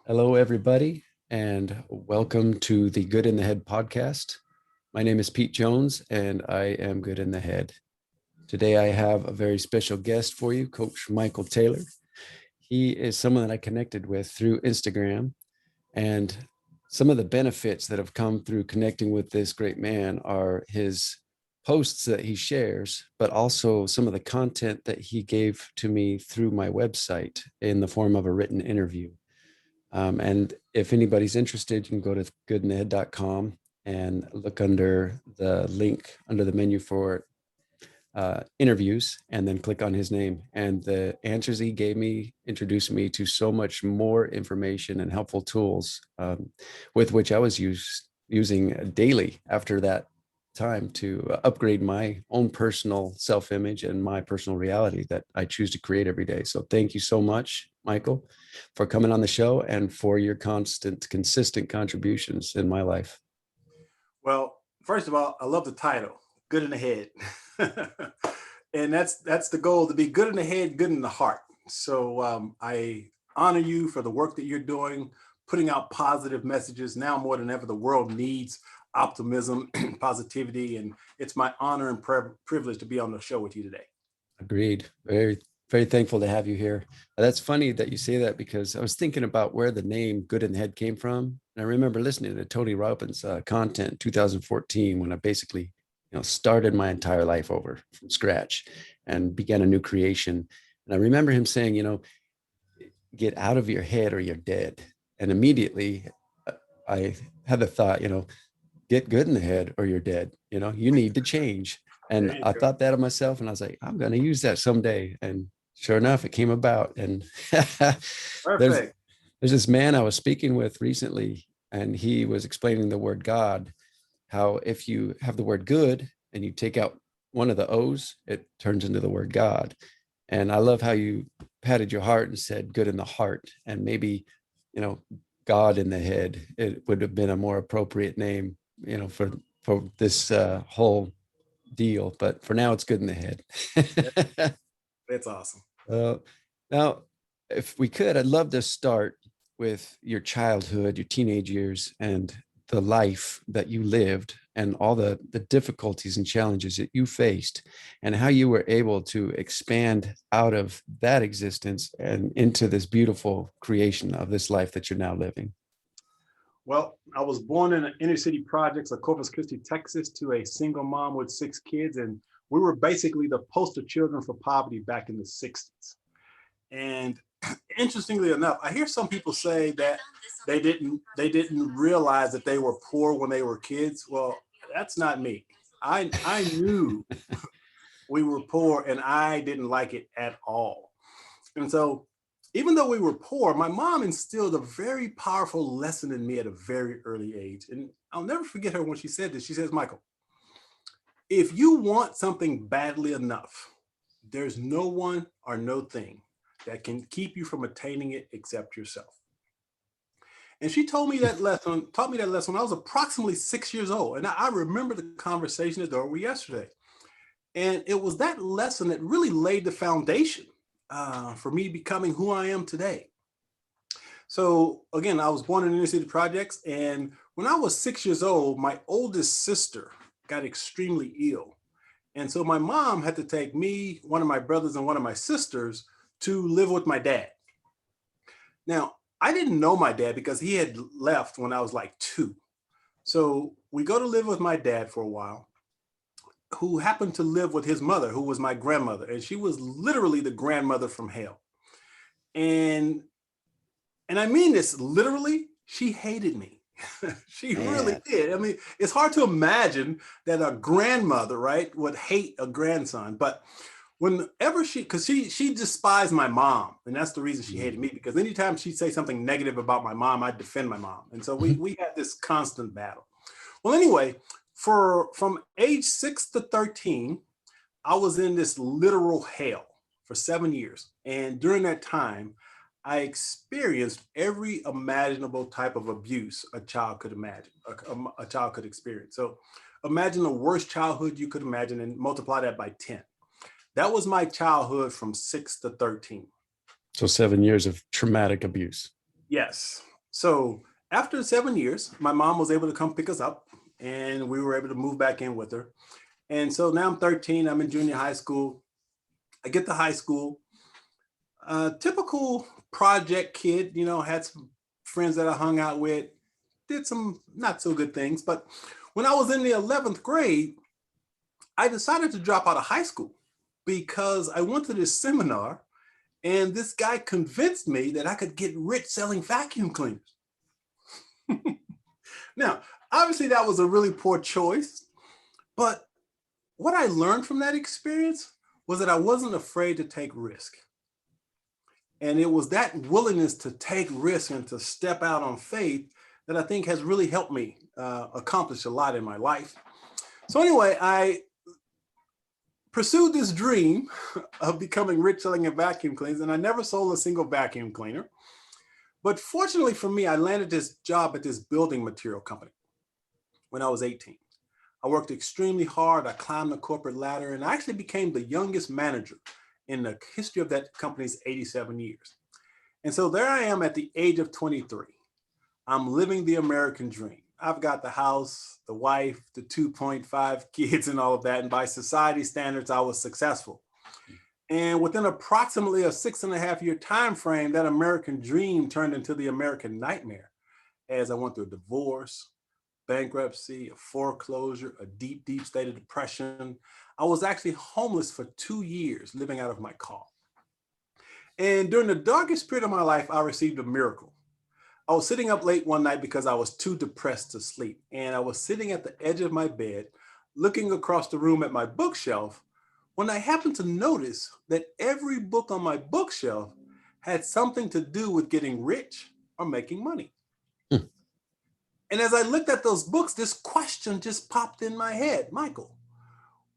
Hello, everybody, and welcome to the Good in the Head podcast. My name is Pete Jones, and I am Good in the Head. Today, I have a very special guest for you, Coach Michael Taylor. He is someone that I connected with through Instagram, and some of the benefits that have come through connecting with this great man are his posts that he shares, but also some of the content that he gave to me through my website in the form of a written interview. And if anybody's interested, you can go to goodinthehead.com and look under the link under the menu for interviews, and then click on his name. And the answers he gave me introduced me to so much more information and helpful tools with which I was using daily after that time to upgrade my own personal self-image and my personal reality that I choose to create every day. So thank you so much, Michael, for coming on the show and for your consistent contributions in my life. Well, first of all, I love the title, Good in the Head. And that's the goal, to be good in the head, good in the heart. So I honor you for the work that you're doing, putting out positive messages. Now more than ever, the world needs optimism, positivity, and it's my honor and privilege to be on the show with you today. Agreed. Very, very thankful to have you here. That's funny that you say that, because I was thinking about where the name Good in the Head came from. And I remember listening to Tony Robbins' content in 2014, when I basically started my entire life over from scratch and began a new creation. And I remember him saying, get out of your head or you're dead. And immediately I had the thought, get good in the head or you're dead. You need to change. And I thought that of myself, and I was like, I'm going to use that someday. And sure enough, it came about. And there's this man I was speaking with recently, and he was explaining the word God, how if you have the word good and you take out one of the O's, it turns into the word God. And I love how you patted your heart and said good in the heart, and maybe, God in the head, it would have been a more appropriate name, for this whole deal. But for now, it's good in the head. That's awesome. Now, if we could, I'd love to start with your childhood, your teenage years, and the life that you lived, and all the difficulties and challenges that you faced, and how you were able to expand out of that existence and into this beautiful creation of this life that you're now living. Well, I was born in the inner city projects of Corpus Christi, Texas, to a single mom with 6 kids. And we were basically the poster children for poverty back in the 60s. And interestingly enough, I hear some people say that they didn't realize that they were poor when they were kids. Well, that's not me. I knew we were poor, and I didn't like it at all. And so even though we were poor, my mom instilled a very powerful lesson in me at a very early age. And I'll never forget her when she said this. She says, Michael, if you want something badly enough, there's no one or no thing that can keep you from attaining it except yourself. And she taught me that lesson when I was approximately 6 years old. And I remember the conversation as though it were yesterday. And it was that lesson that really laid the foundation for me becoming who I am today. So again, I was born in inner city projects. And when I was 6 years old, my oldest sister got extremely ill. And so my mom had to take me, one of my brothers, and one of my sisters to live with my dad. Now, I didn't know my dad because he had left when I was like 2. So we go to live with my dad for a while, who happened to live with his mother, who was my grandmother. And she was literally the grandmother from hell. And I mean this literally, she hated me. She really did. I mean, it's hard to imagine that a grandmother, right, would hate a grandson. But whenever because she despised my mom, and that's the reason she hated me, because anytime she'd say something negative about my mom, I'd defend my mom. And so we had this constant battle. Well, anyway, from age 6 to 13, I was in this literal hell for 7 years. And during that time, I experienced every imaginable type of abuse a child could imagine, a child could experience. So imagine the worst childhood you could imagine and multiply that by 10. That was my childhood from 6 to 13. So 7 years of traumatic abuse. Yes. So after 7 years, my mom was able to come pick us up and we were able to move back in with her. And so now I'm 13, I'm in junior high school. I get to high school, typical project kid, had some friends that I hung out with, did some not so good things. But when I was in the 11th grade, I decided to drop out of high school because I went to this seminar and this guy convinced me that I could get rich selling vacuum cleaners. Now, obviously that was a really poor choice, but what I learned from that experience was that I wasn't afraid to take risk. And it was that willingness to take risk and to step out on faith that I think has really helped me accomplish a lot in my life. So anyway, I pursued this dream of becoming rich selling a vacuum cleaners, and I never sold a single vacuum cleaner. But fortunately for me, I landed this job at this building material company when I was 18. I worked extremely hard. I climbed the corporate ladder and I actually became the youngest manager in the history of that company's 87 years. And so there I am at the age of 23. I'm living the American dream. I've got the house, the wife, the 2.5 kids and all of that. And by society standards, I was successful. And within approximately a 6.5-year time frame, that American dream turned into the American nightmare as I went through a divorce, bankruptcy, a foreclosure, a deep, deep state of depression. I was actually homeless for 2 years, living out of my car. And during the darkest period of my life, I received a miracle. I was sitting up late one night because I was too depressed to sleep. And I was sitting at the edge of my bed, looking across the room at my bookshelf, when I happened to notice that every book on my bookshelf had something to do with getting rich or making money. Hmm. And as I looked at those books, this question just popped in my head. Michael,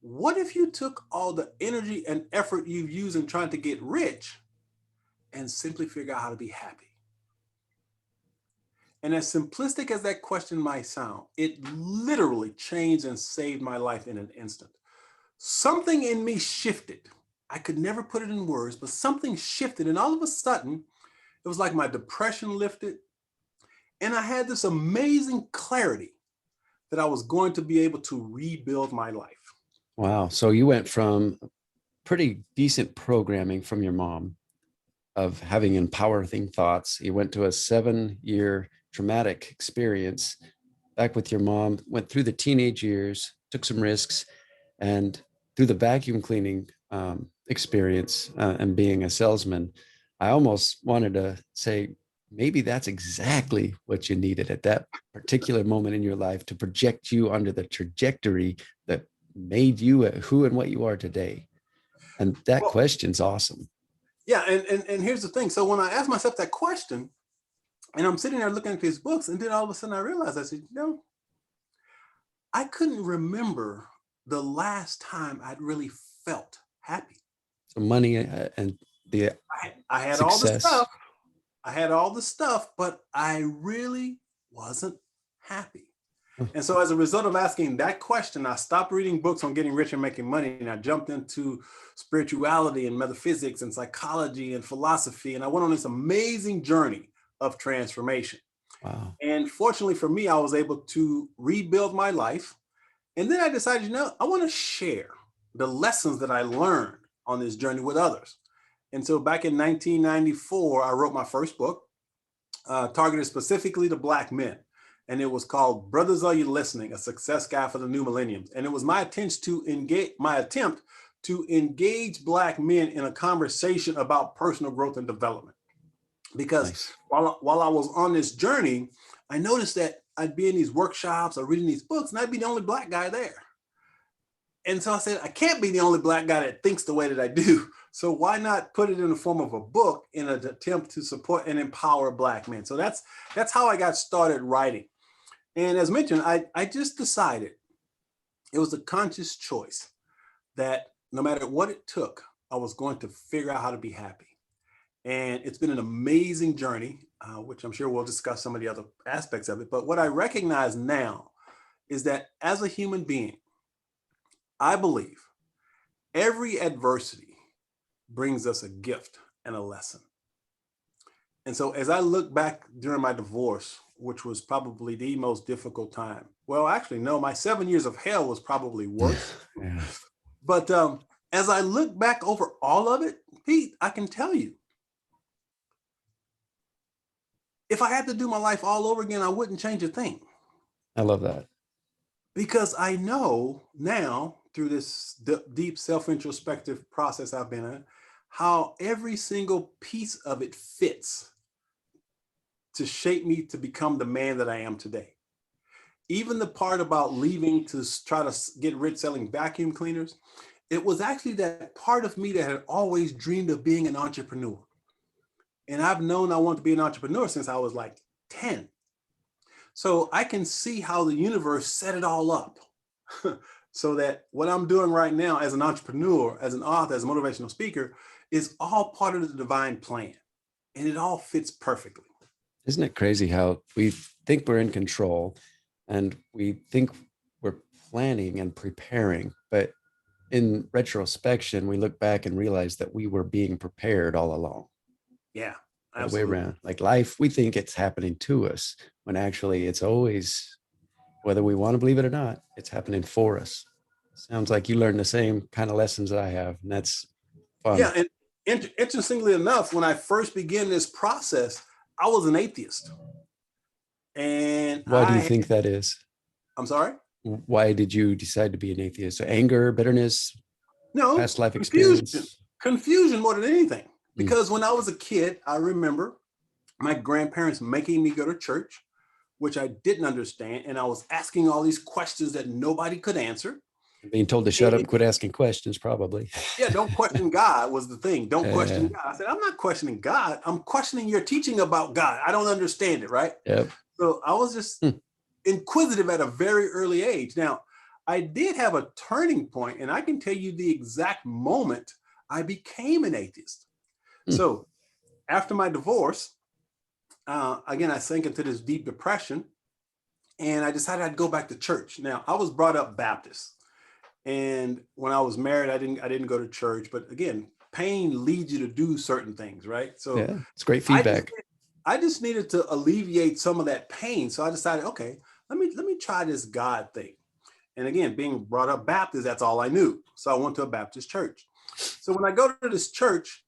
what if you took all the energy and effort you've used in trying to get rich and simply figure out how to be happy? And as simplistic as that question might sound, it literally changed and saved my life in an instant. Something in me shifted. I could never put it in words, but something shifted. And all of a sudden, it was like my depression lifted. And I had this amazing clarity that I was going to be able to rebuild my life. Wow. So you went from pretty decent programming from your mom of having empowering thoughts. You went to a 7-year traumatic experience back with your mom, went through the teenage years, took some risks, and through the vacuum cleaning experience and being a salesman, I almost wanted to say, maybe that's exactly what you needed at that particular moment in your life to project you onto the trajectory that made you who and what you are today. And that Well, question's awesome. yeah, and here's the thing. So when I asked myself that question, and I'm sitting there looking at these books, and then all of a sudden I realized, I said, I couldn't remember the last time I'd really felt happy. So money and the I had all the success. stuff. I had all the stuff, but I really wasn't happy. And so as a result of asking that question, I stopped reading books on getting rich and making money. And I jumped into spirituality and metaphysics and psychology and philosophy. And I went on this amazing journey of transformation. Wow. And fortunately for me, I was able to rebuild my life. And then I decided, I want to share the lessons that I learned on this journey with others. And so back in 1994, I wrote my first book, targeted specifically to Black men. And it was called Brothers, Are You Listening? A Success Guide for the New Millennium. And it was my attempt to engage Black men in a conversation about personal growth and development. Because Nice. while I was on this journey, I noticed that I'd be in these workshops or reading these books, and I'd be the only Black guy there. And so I said, I can't be the only Black guy that thinks the way that I do. So why not put it in the form of a book in an attempt to support and empower Black men? So that's how I got started writing. And as mentioned, I just decided, it was a conscious choice, that no matter what it took, I was going to figure out how to be happy. And it's been an amazing journey, which I'm sure we'll discuss some of the other aspects of it. But what I recognize now is that as a human being, I believe every adversity brings us a gift and a lesson. And so as I look back during my divorce, which was probably the most difficult time. Well, actually, no, my 7 years of hell was probably worse. Yeah. But as I look back over all of it, Pete, I can tell you, if I had to do my life all over again, I wouldn't change a thing. I love that. Because I know now through this deep self-introspective process I've been in, how every single piece of it fits to shape me to become the man that I am today. Even the part about leaving to try to get rich selling vacuum cleaners, it was actually that part of me that had always dreamed of being an entrepreneur. And I've known I wanted to be an entrepreneur since I was like 10. So I can see how the universe set it all up so that what I'm doing right now as an entrepreneur, as an author, as a motivational speaker, is all part of the divine plan. And it all fits perfectly. Isn't it crazy how we think we're in control and we think we're planning and preparing, but in retrospection, we look back and realize that we were being prepared all along. Yeah, The way absolutely. around. Like life, we think it's happening to us when actually it's always, whether we want to believe it or not, it's happening for us. Sounds like you learned the same kind of lessons I have, and that's Yeah, fun. and interestingly enough, when I first began this process, I was an atheist. And Why do you think that is? I'm sorry? Why did you decide to be an atheist? So anger, bitterness, No, past life confusion. experience? Confusion more than anything. Mm. Because when I was a kid, I remember my grandparents making me go to church, which I didn't understand. And I was asking all these questions that nobody could answer. Being told to shut up and quit asking questions, probably. Yeah, don't question God was the thing. Don't question uh, God. I said, I'm not questioning God. I'm questioning your teaching about God. I don't understand it, right? yep. So I was just inquisitive at a very early age. Now, I did have a turning point, and I can tell you the exact moment I became an atheist. Mm. So after my divorce, again, I sank into this deep depression, and I decided I'd go back to church. Now, I was brought up Baptist. And when I was married, I didn't go to church. But again, pain leads you to do certain things, right? So Yeah, it's great I just, feedback. I just needed to alleviate some of that pain. So I decided, okay, let me try this God thing. And again, being brought up Baptist, that's all I knew. So I went to a Baptist church. So when I go to this church,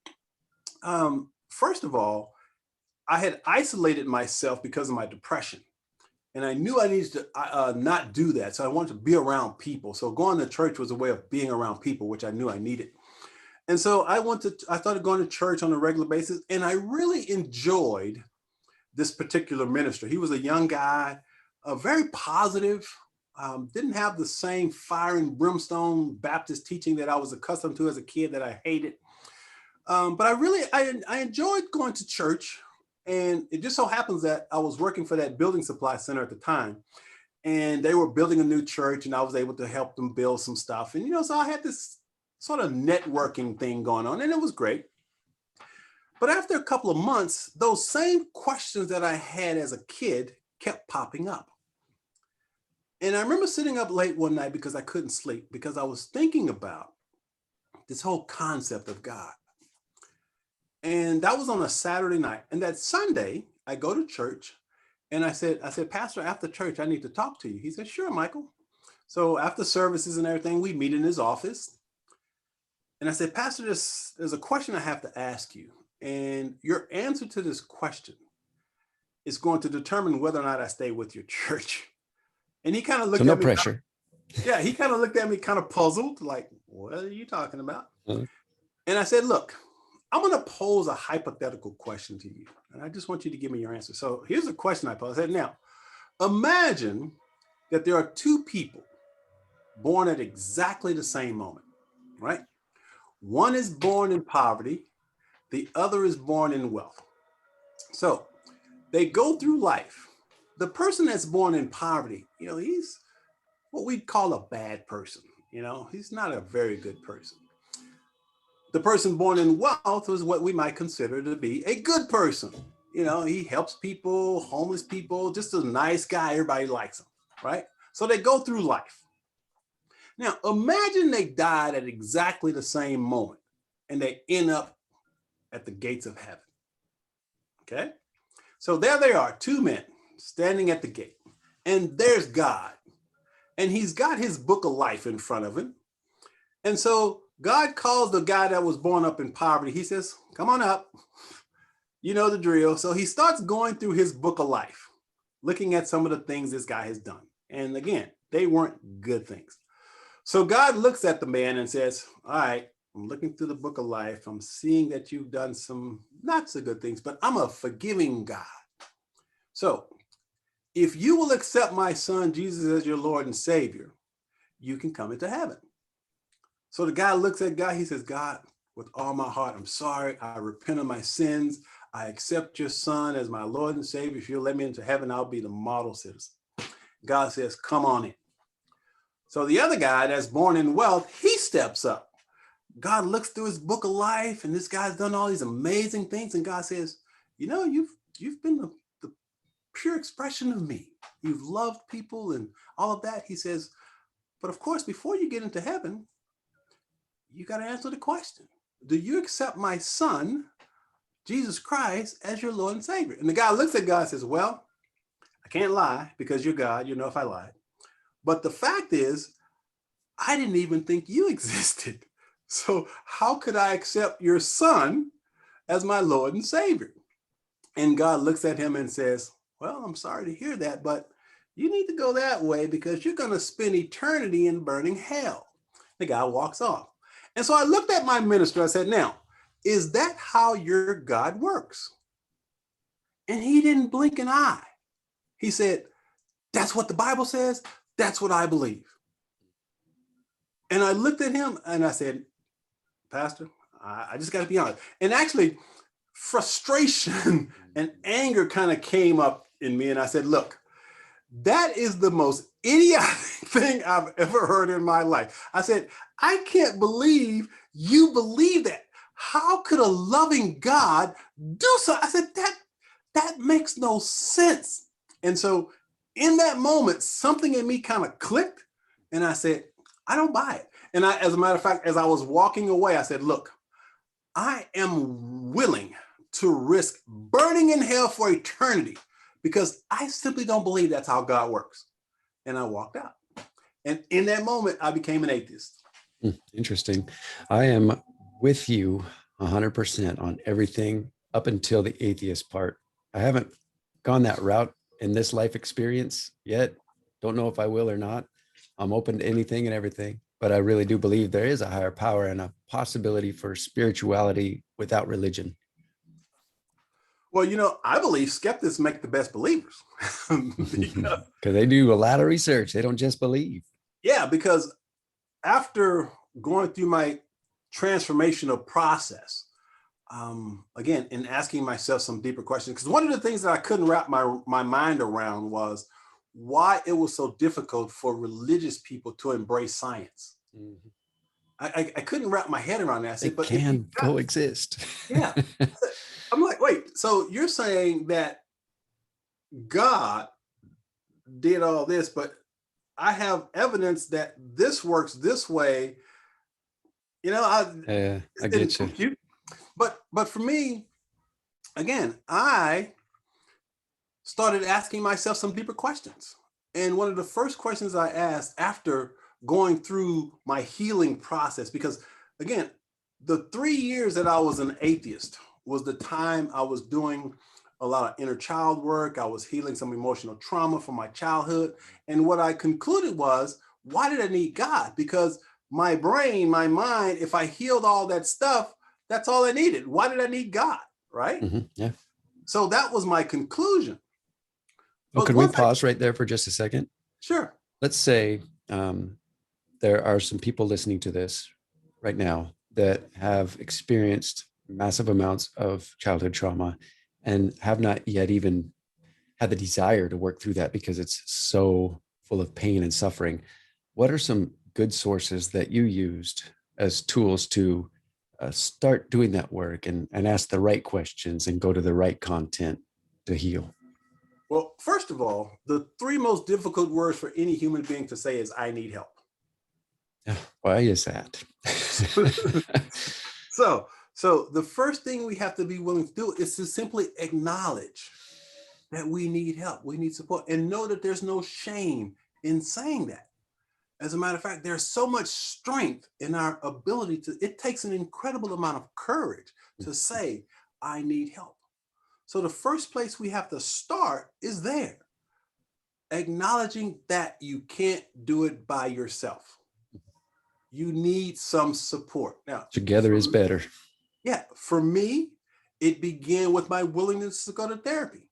first of all, I had isolated myself because of my depression. And I knew I needed to not do that. So I wanted to be around people. So going to church was a way of being around people, which I knew I needed. And so I started going to church on a regular basis. And I really enjoyed this particular minister. He was a young guy, very positive, didn't have the same fire and brimstone Baptist teaching that I was accustomed to as a kid that I hated. But I enjoyed going to church. And it just so happens that I was working for that building supply center at the time, and they were building a new church, and I was able to help them build some stuff. And, so I had this sort of networking thing going on, and it was great. But after a couple of months, those same questions that I had as a kid kept popping up. And I remember sitting up late one night because I couldn't sleep, because I was thinking about this whole concept of God. And that was on a Saturday night. And that Sunday, I go to church, and I said, Pastor, after church, I need to talk to you. He said, sure, Michael. So after services and everything, we meet in his office. And I said, Pastor, there's a question I have to ask you. And your answer to this question is going to determine whether or not I stay with your church. And he kind of looked So no at me. pressure. Yeah, he kind of looked at me kind of puzzled, like, what are you talking about? And I said, look, I'm going to pose a hypothetical question to you, and I just want you to give me your answer. So here's a question I posed. I said, now, imagine that there are two people born at exactly the same moment, right? One is born in poverty. The other is born in wealth. So they go through life. The person that's born in poverty, he's what we'd call a bad person. He's not a very good person. The person born in wealth is what we might consider to be a good person. He helps people, homeless people, just a nice guy. Everybody likes him, right? So they go through life. Now, imagine they died at exactly the same moment and they end up at the gates of heaven. Okay. So there they are, two men standing at the gate, and there's God. And he's got his book of life in front of him. And so God calls the guy that was born up in poverty. He says, come on up. You know the drill. So he starts going through his book of life, looking at some of the things this guy has done. And again, they weren't good things. So God looks at the man and says, all right, I'm looking through the book of life. I'm seeing that you've done some not so good things, but I'm a forgiving God. So if you will accept my son, Jesus, as your Lord and Savior, you can come into heaven. So the guy looks at God. He says, God, with all my heart, I'm sorry. I repent of my sins. I accept your son as my Lord and Savior. If you'll let me into heaven, I'll be the model citizen. God says, come on in. So the other guy that's born in wealth, he steps up. God looks through his book of life, and this guy's done all these amazing things. And God says, you know, you've been the pure expression of me. You've loved people and all of that. He says, but of course, before you get into heaven, you got to answer the question. Do you accept my son, Jesus Christ, as your Lord and Savior? And the guy looks at God and says, well, I can't lie because you're God. You know if I lied. But the fact is, I didn't even think you existed. So how could I accept your son as my Lord and Savior? And God looks at him and says, well, I'm sorry to hear that, but you need to go that way because you're going to spend eternity in burning hell. The guy walks off. And so I looked at my minister. I said, now, is that how your God works? And he didn't blink an eye. He said, that's what the Bible says. That's what I believe. And I looked at him and I said, Pastor, I just got to be honest. And actually, frustration and anger kind of came up in me. And I said, look, that is the most idiotic thing I've ever heard in my life. I said, I can't believe you believe that. How could a loving God do so? I said, that makes no sense. And so in that moment, something in me kind of clicked. And I said, I don't buy it. And as a matter of fact, as I was walking away, I said, look, I am willing to risk burning in hell for eternity because I simply don't believe that's how God works. And I walked out. And in that moment, I became an atheist. Interesting. I am with you 100% on everything up until the atheist part. I haven't gone that route in this life experience yet. Don't know if I will or not. I'm open to anything and everything, but I really do believe there is a higher power and a possibility for spirituality without religion. Well, you know, I believe skeptics make the best believers. Because they do a lot of research. They don't just believe. Yeah, because after going through my transformational process, again, in asking myself some deeper questions, because one of the things that I couldn't wrap my mind around was why it was so difficult for religious people to embrace science. Mm-hmm. I couldn't wrap my head around that. I said, but it can coexist. Yeah. I'm like, wait, so you're saying that God did all this, but I have evidence that this works this way. You know, I get you. But for me, again, I started asking myself some deeper questions. And one of the first questions I asked after going through my healing process, because again, the 3 years that I was an atheist was the time I was doing a lot of inner child work. I was healing some emotional trauma from my childhood. And what I concluded was, why did I need God? Because my brain, my mind, if I healed all that stuff, that's all I needed. Why did I need God? Right? Mm-hmm. Yeah. So that was my conclusion. Well, could we pause right there for just a second? Sure. Let's say there are some people listening to this right now that have experienced massive amounts of childhood trauma and have not yet even had the desire to work through that because it's so full of pain and suffering. What are some good sources that you used as tools to start doing that work and ask the right questions and go to the right content to heal? Well, first of all, the 3 most difficult words for any human being to say is, I need help. Why is that? So the first thing we have to be willing to do is to simply acknowledge that we need help, we need support, and know that there's no shame in saying that. As a matter of fact, there's so much strength in our ability to, it takes an incredible amount of courage to say, I need help. So the first place we have to start is there, acknowledging that you can't do it by yourself. You need some support. Now, Together is better. Yeah, for me, it began with my willingness to go to therapy.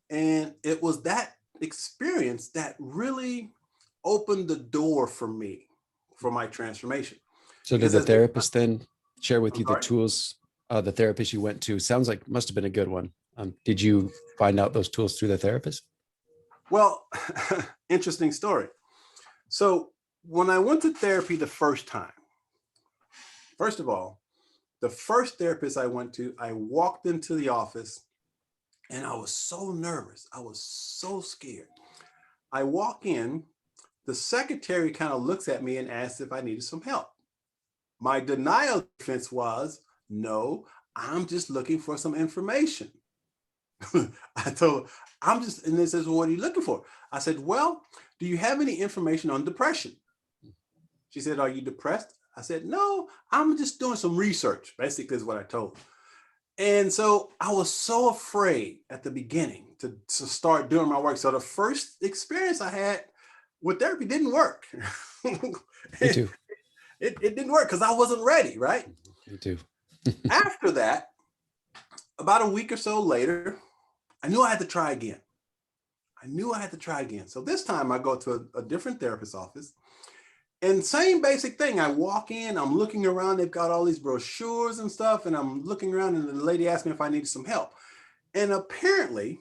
And it was that experience that really opened the door for me for my transformation. So did the therapist then share with you the tools, the therapist you went to? Sounds like must have been a good one. Did you find out those tools through the therapist? Well, interesting story. So when I went to therapy the first time, first of all, the first therapist I went to, I walked into the office and I was so nervous. I was so scared. I walk in, the secretary kind of looks at me and asks if I needed some help. My denial defense was, no, I'm just looking for some information. I told her, and they says, well, what are you looking for? I said, well, do you have any information on depression? She said, are you depressed? I said, no, I'm just doing some research, basically is what I told her. And so I was so afraid at the beginning to start doing my work. So the first experience I had with therapy didn't work. Me too. It didn't work because I wasn't ready, right? Me too. After that, about a week or so later, I knew I had to try again. So this time I go to a different therapist's office. And same basic thing. I walk in, I'm looking around, they've got all these brochures and stuff, and I'm looking around and the lady asked me if I needed some help. And apparently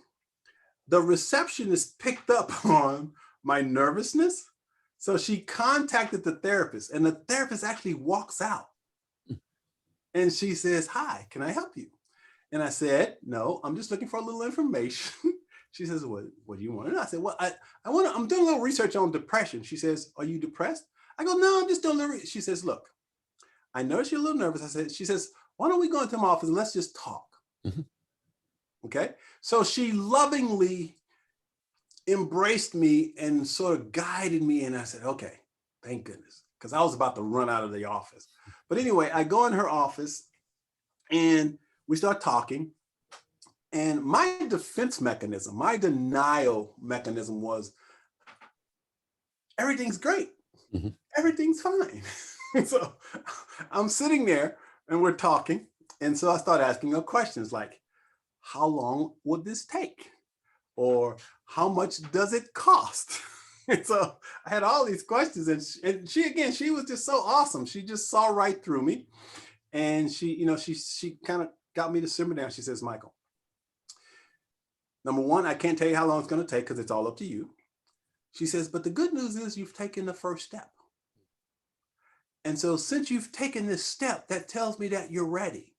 the receptionist picked up on my nervousness. So she contacted the therapist and the therapist actually walks out and she says, hi, can I help you? And I said, no, I'm just looking for a little information. She says, what do you want? And I said, well, I'm doing a little research on depression. She says, are you depressed? I go, no, I'm just doing a little research. She says, look, I noticed you're a little nervous. She says, why don't we go into my office and let's just talk? Mm-hmm. Okay. So she lovingly embraced me and sort of guided me. And I said, okay, thank goodness. Because I was about to run out of the office. But anyway, I go in her office and we start talking. And my defense mechanism, my denial mechanism was, everything's great. Mm-hmm. Everything's fine. So I'm sitting there and we're talking. And so I start asking her questions like, how long would this take? Or how much does it cost? And so I had all these questions and she was just so awesome. She just saw right through me. And she kind of got me to simmer down. She says, Michael, number one, I can't tell you how long it's going to take because it's all up to you. She says, but the good news is you've taken the first step. And so since you've taken this step, that tells me that you're ready.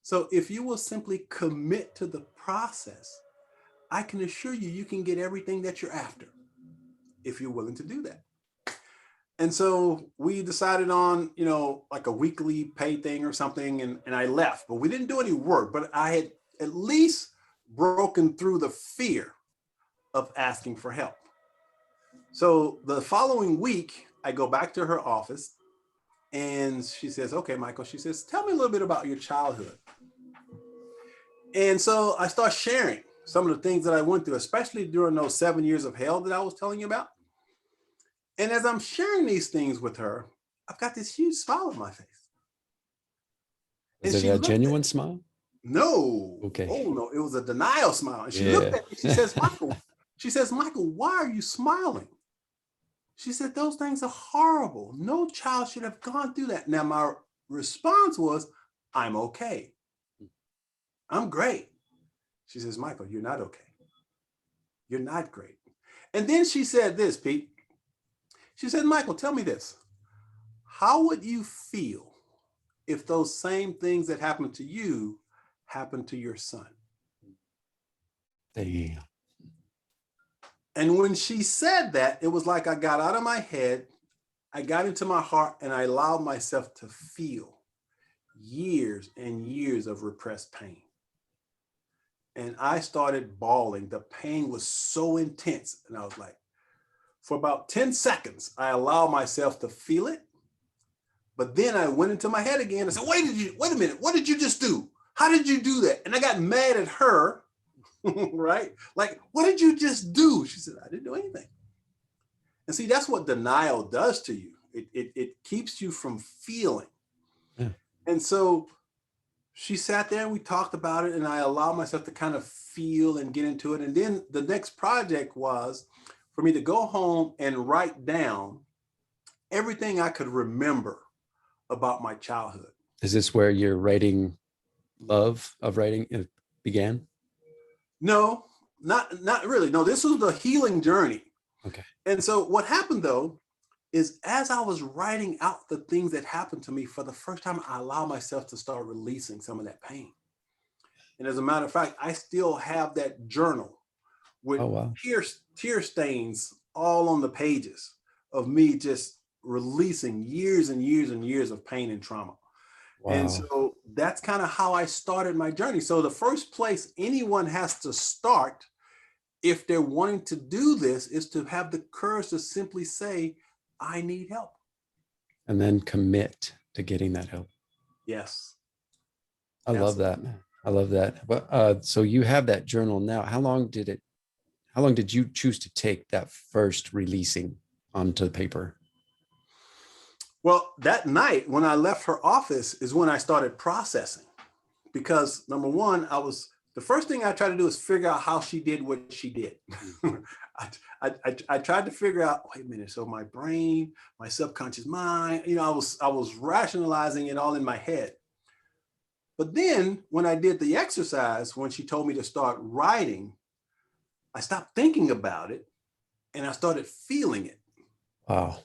So if you will simply commit to the process, I can assure you, you can get everything that you're after if you're willing to do that. And so we decided on, like a weekly pay thing or something, and I left, but we didn't do any work, but I had at least broken through the fear of asking for help. So the following week, I go back to her office and she says, okay, Michael, she says, tell me a little bit about your childhood. And so I start sharing some of the things that I went through, especially during those 7 years of hell that I was telling you about. And as I'm sharing these things with her, I've got this huge smile on my face. Is it a genuine smile? No. Okay. Oh, no, it was a denial smile. And she looked at me, she says, Michael, why are you smiling? She said, those things are horrible. No child should have gone through that. Now, my response was, I'm okay. I'm great. She says, Michael, you're not okay. You're not great. And then she said this, Pete. She said, Michael, tell me this. How would you feel if those same things that happened to you happened to your son? Damn. And when she said that, it was like I got out of my head, I got into my heart, and I allowed myself to feel. years and years of repressed pain. And I started bawling. The pain was so intense. And I was like, for about 10 seconds, I allowed myself to feel it. But then I went into my head again and said, wait a minute, what did you just do? How did you do that? And I got mad at her, right? Like, what did you just do? She said, I didn't do anything. And see, that's what denial does to you. It keeps you from feeling. Yeah. And so she sat there and we talked about it, and I allowed myself to kind of feel and get into it. And then the next project was for me to go home and write down everything I could remember about my childhood. Is this where your writing love of writing began? No, not really. No, this was the healing journey. Okay. And so what happened though, is as I was writing out the things that happened to me, for the first time, I allowed myself to start releasing some of that pain. And as a matter of fact, I still have that journal with tear stains all on the pages of me just releasing years and years and years of pain and trauma. Wow. And so that's kind of how I started my journey. So the first place anyone has to start, if they're wanting to do this, is to have the courage to simply say, I need help. And then commit to getting that help. Yes. I love that, man. I love that. But so you have that journal now. How long did you choose to take that first releasing onto the paper? Well, that night when I left her office is when I started processing, because number one, the first thing I tried to do is figure out how she did what she did. I tried to figure out, wait a minute, so my brain, my subconscious mind, I was rationalizing it all in my head. But then when I did the exercise, when she told me to start writing, I stopped thinking about it and I started feeling it. Wow.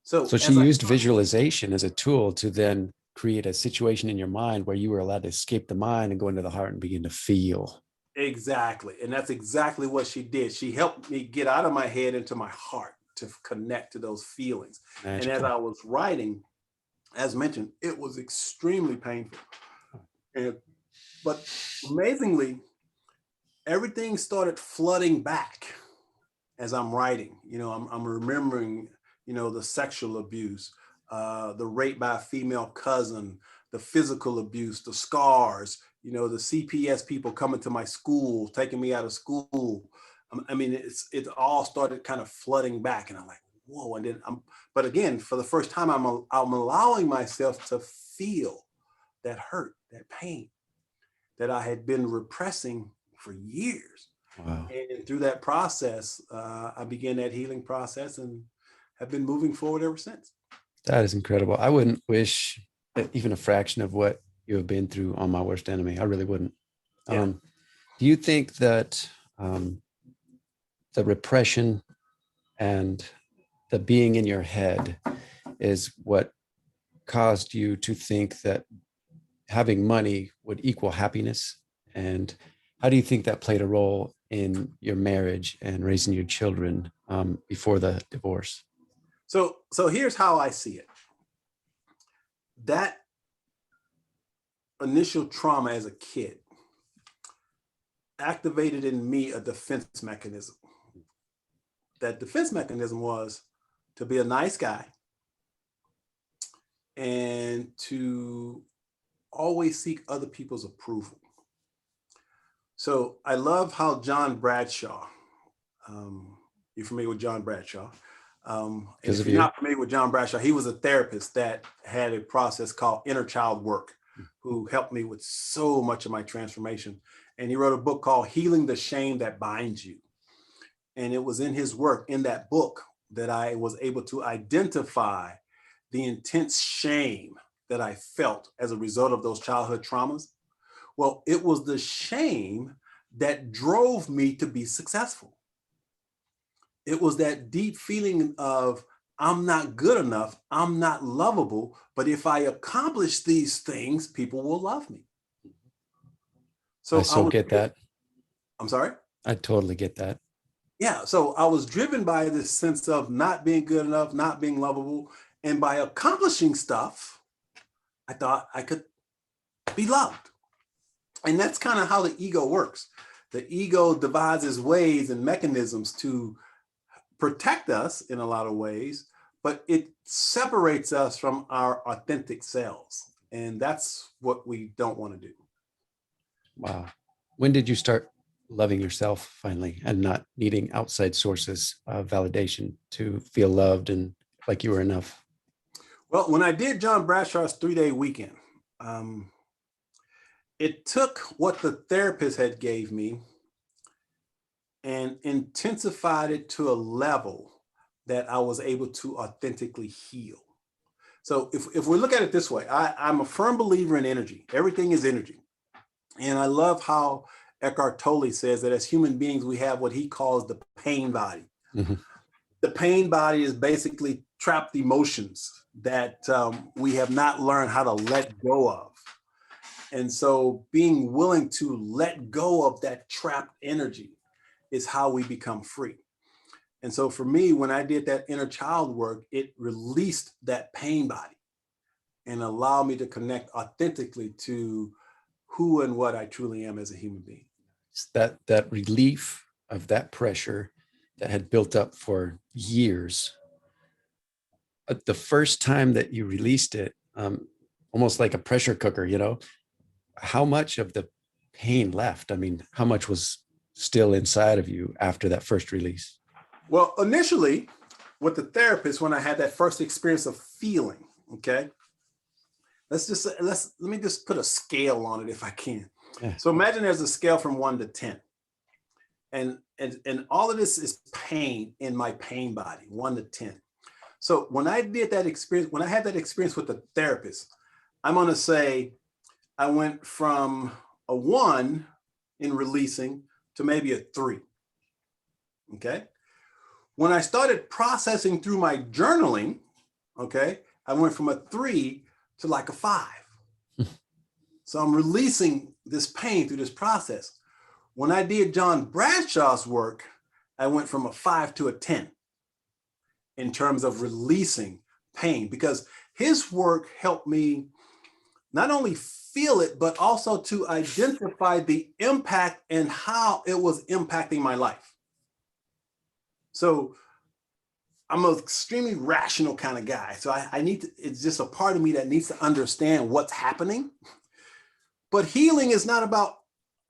So she used visualization as a tool to then create a situation in your mind where you were allowed to escape the mind and go into the heart and begin to feel. Exactly. And that's exactly what she did. She helped me get out of my head into my heart to connect to those feelings. Magical. And as I was writing, as mentioned, it was extremely painful. But amazingly, everything started flooding back as I'm writing. I'm remembering, the sexual abuse, the rape by a female cousin, the physical abuse, the scars, the CPS people coming to my school, taking me out of school. I mean, it all started kind of flooding back, and I'm like, whoa. And then but again, for the first time, I'm allowing myself to feel that hurt, that pain that I had been repressing for years. Wow. And through that process, I began that healing process and have been moving forward ever since. That is incredible. I wouldn't wish even a fraction of what you have been through on my worst enemy. I really wouldn't. Yeah. Do you think that the repression and the being in your head is what caused you to think that having money would equal happiness? And how do you think that played a role in your marriage and raising your children before the divorce? So here's how I see it. That initial trauma as a kid activated in me a defense mechanism. That defense mechanism was to be a nice guy and to always seek other people's approval. So I love how John Bradshaw, you're familiar with John Bradshaw? If you're not familiar with John Bradshaw, he was a therapist that had a process called inner child work, who helped me with so much of my transformation. And he wrote a book called Healing the Shame That Binds You. And it was in his work, in that book, that I was able to identify the intense shame that I felt as a result of those childhood traumas. Well, it was the shame that drove me to be successful. It was that deep feeling of, I'm not good enough, I'm not lovable, but if I accomplish these things, people will love me. So I get that. I'm sorry? I totally get that. Yeah, so I was driven by this sense of not being good enough, not being lovable, and by accomplishing stuff, I thought I could be loved. And that's kind of how the ego works. The ego devises ways and mechanisms to protect us in a lot of ways, but it separates us from our authentic selves. And that's what we don't want to do. Wow. When did you start loving yourself finally and not needing outside sources of validation to feel loved and like you were enough? Well, when I did John Bradshaw's 3-day weekend, it took what the therapist had gave me and intensified it to a level that I was able to authentically heal. So if we look at it this way, I'm a firm believer in energy. Everything is energy. And I love how Eckhart Tolle says that as human beings, we have what he calls the pain body. Mm-hmm. The pain body is basically trapped emotions that we have not learned how to let go of. And so being willing to let go of that trapped energy is how we become free. And so for me, when I did that inner child work, it released that pain body and allowed me to connect authentically to who and what I truly am as a human being. It's that relief of that pressure that had built up for years. The first time that you released it, almost like a pressure cooker, you know, how much of the pain left? I mean, how much was still inside of you after that first release? Well, initially with the therapist, when I had that first experience of feeling, okay, let me just put a scale on it if I can. Yeah. So imagine there's a scale from 1 to 10. And all of this is pain in my pain body, 1 to 10. So when I did that experience, when I had that experience with the therapist, I'm going to say I went from a 1 in releasing to maybe a 3. Okay. When I started processing through my journaling, okay, I went from a 3 to like a 5. So I'm releasing this pain through this process. When I did John Bradshaw's work, I went from a 5 to a 10 in terms of releasing pain, because his work helped me not only feel it, but also to identify the impact and how it was impacting my life. So I'm an extremely rational kind of guy. So I need to, it's just a part of me that needs to understand what's happening. But healing is not about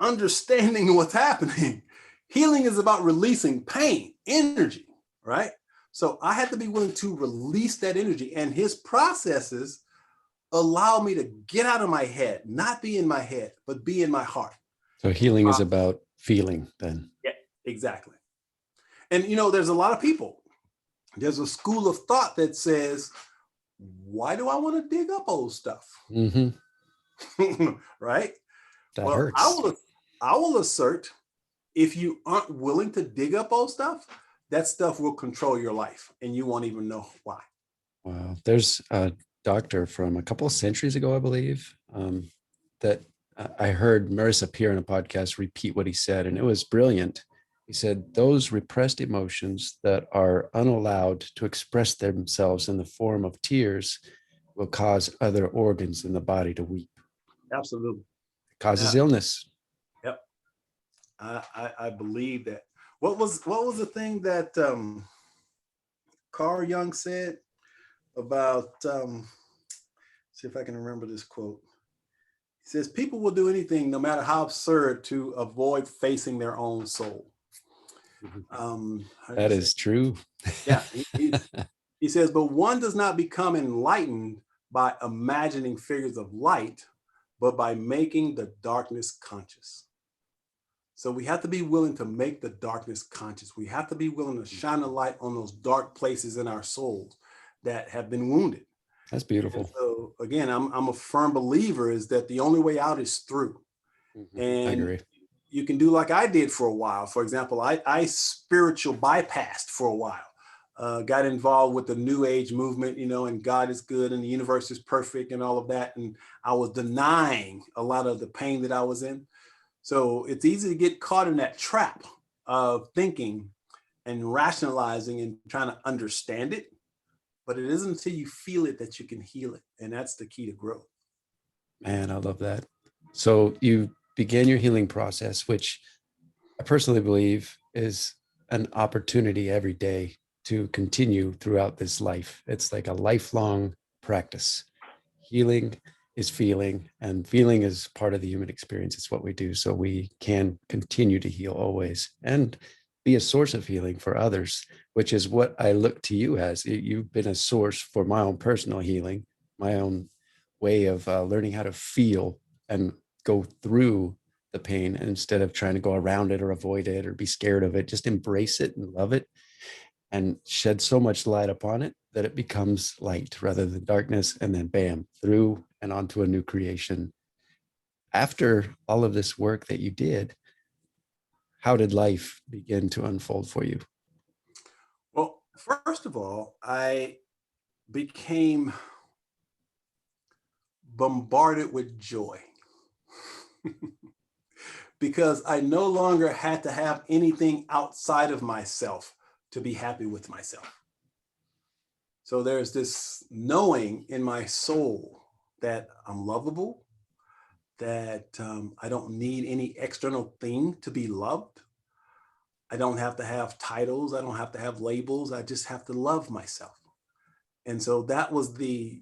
understanding what's happening. Healing is about releasing pain, energy, right? So I had to be willing to release that energy, and his processes allow me to get out of my head, not be in my head, but be in my heart. So healing is about feeling then. Yeah, exactly. And you know, there's a lot of people, there's a school of thought that says, why do I want to dig up old stuff? Mm-hmm. Right? That well, hurts. I will assert, if you aren't willing to dig up old stuff, that stuff will control your life and you won't even know why. Wow. There's a doctor from a couple of centuries ago, I believe, that I heard Marissa Peer in a podcast repeat what he said, and it was brilliant. He said, those repressed emotions that are unallowed to express themselves in the form of tears will cause other organs in the body to weep. Absolutely. It causes illness. Yep. I believe that. What was the thing that Carl Jung said about, see if I can remember this quote. He says, people will do anything, no matter how absurd, to avoid facing their own soul. That is true. Yeah. He says, but one does not become enlightened by imagining figures of light, but by making the darkness conscious. So we have to be willing to make the darkness conscious. We have to be willing to shine a light on those dark places in our souls that have been wounded. That's beautiful. And so again, I'm a firm believer is that the only way out is through. Mm-hmm. And I agree. You can do like I did for a while. For example, I spiritual bypassed for a while. Got involved with the New Age movement, you know, and God is good and the universe is perfect and all of that. And I was denying a lot of the pain that I was in. So it's easy to get caught in that trap of thinking and rationalizing and trying to understand it. But it isn't until you feel it that you can heal it. And that's the key to growth. Man, I love that. So you began your healing process, which I personally believe is an opportunity every day to continue throughout this life. It's like a lifelong practice. Healing is feeling, and feeling is part of the human experience. It's what we do. So we can continue to heal always and be a source of healing for others, which is what I look to you as. You've been a source for my own personal healing, my own way of learning how to feel and go through the pain instead of trying to go around it or avoid it or be scared of it. Just embrace it and love it and shed so much light upon it that it becomes light rather than darkness. And then bam, through and onto a new creation. After all of this work that you did, how did life begin to unfold for you? Well, first of all, I became bombarded with joy because I no longer had to have anything outside of myself to be happy with myself. So there's this knowing in my soul that I'm lovable, that I don't need any external thing to be loved. I don't have to have titles. I don't have to have labels. I just have to love myself. And so that was the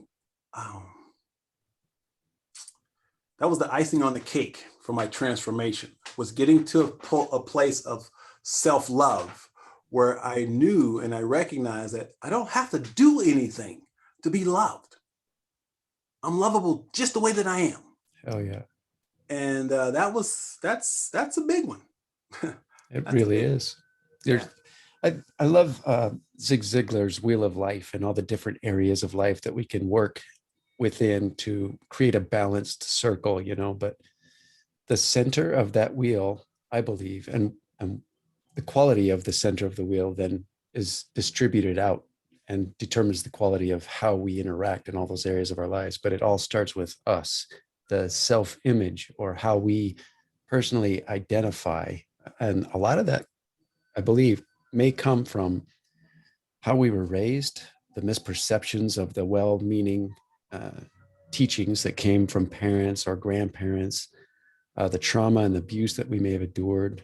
icing on the cake for my transformation, was getting to a place of self-love where I knew and I recognized that I don't have to do anything to be loved. I'm lovable just the way that I am. Hell yeah. And that's a big one. It really is. There's, I love Zig Ziglar's Wheel of Life and all the different areas of life that we can work within to create a balanced circle, but the center of that wheel, I believe, and the quality of the center of the wheel then is distributed out and determines the quality of how we interact in all those areas of our lives. But it all starts with us, the self-image, or how we personally identify. And a lot of that, I believe, may come from how we were raised, the misperceptions of the well-meaning teachings that came from parents or grandparents, the trauma and abuse that we may have endured.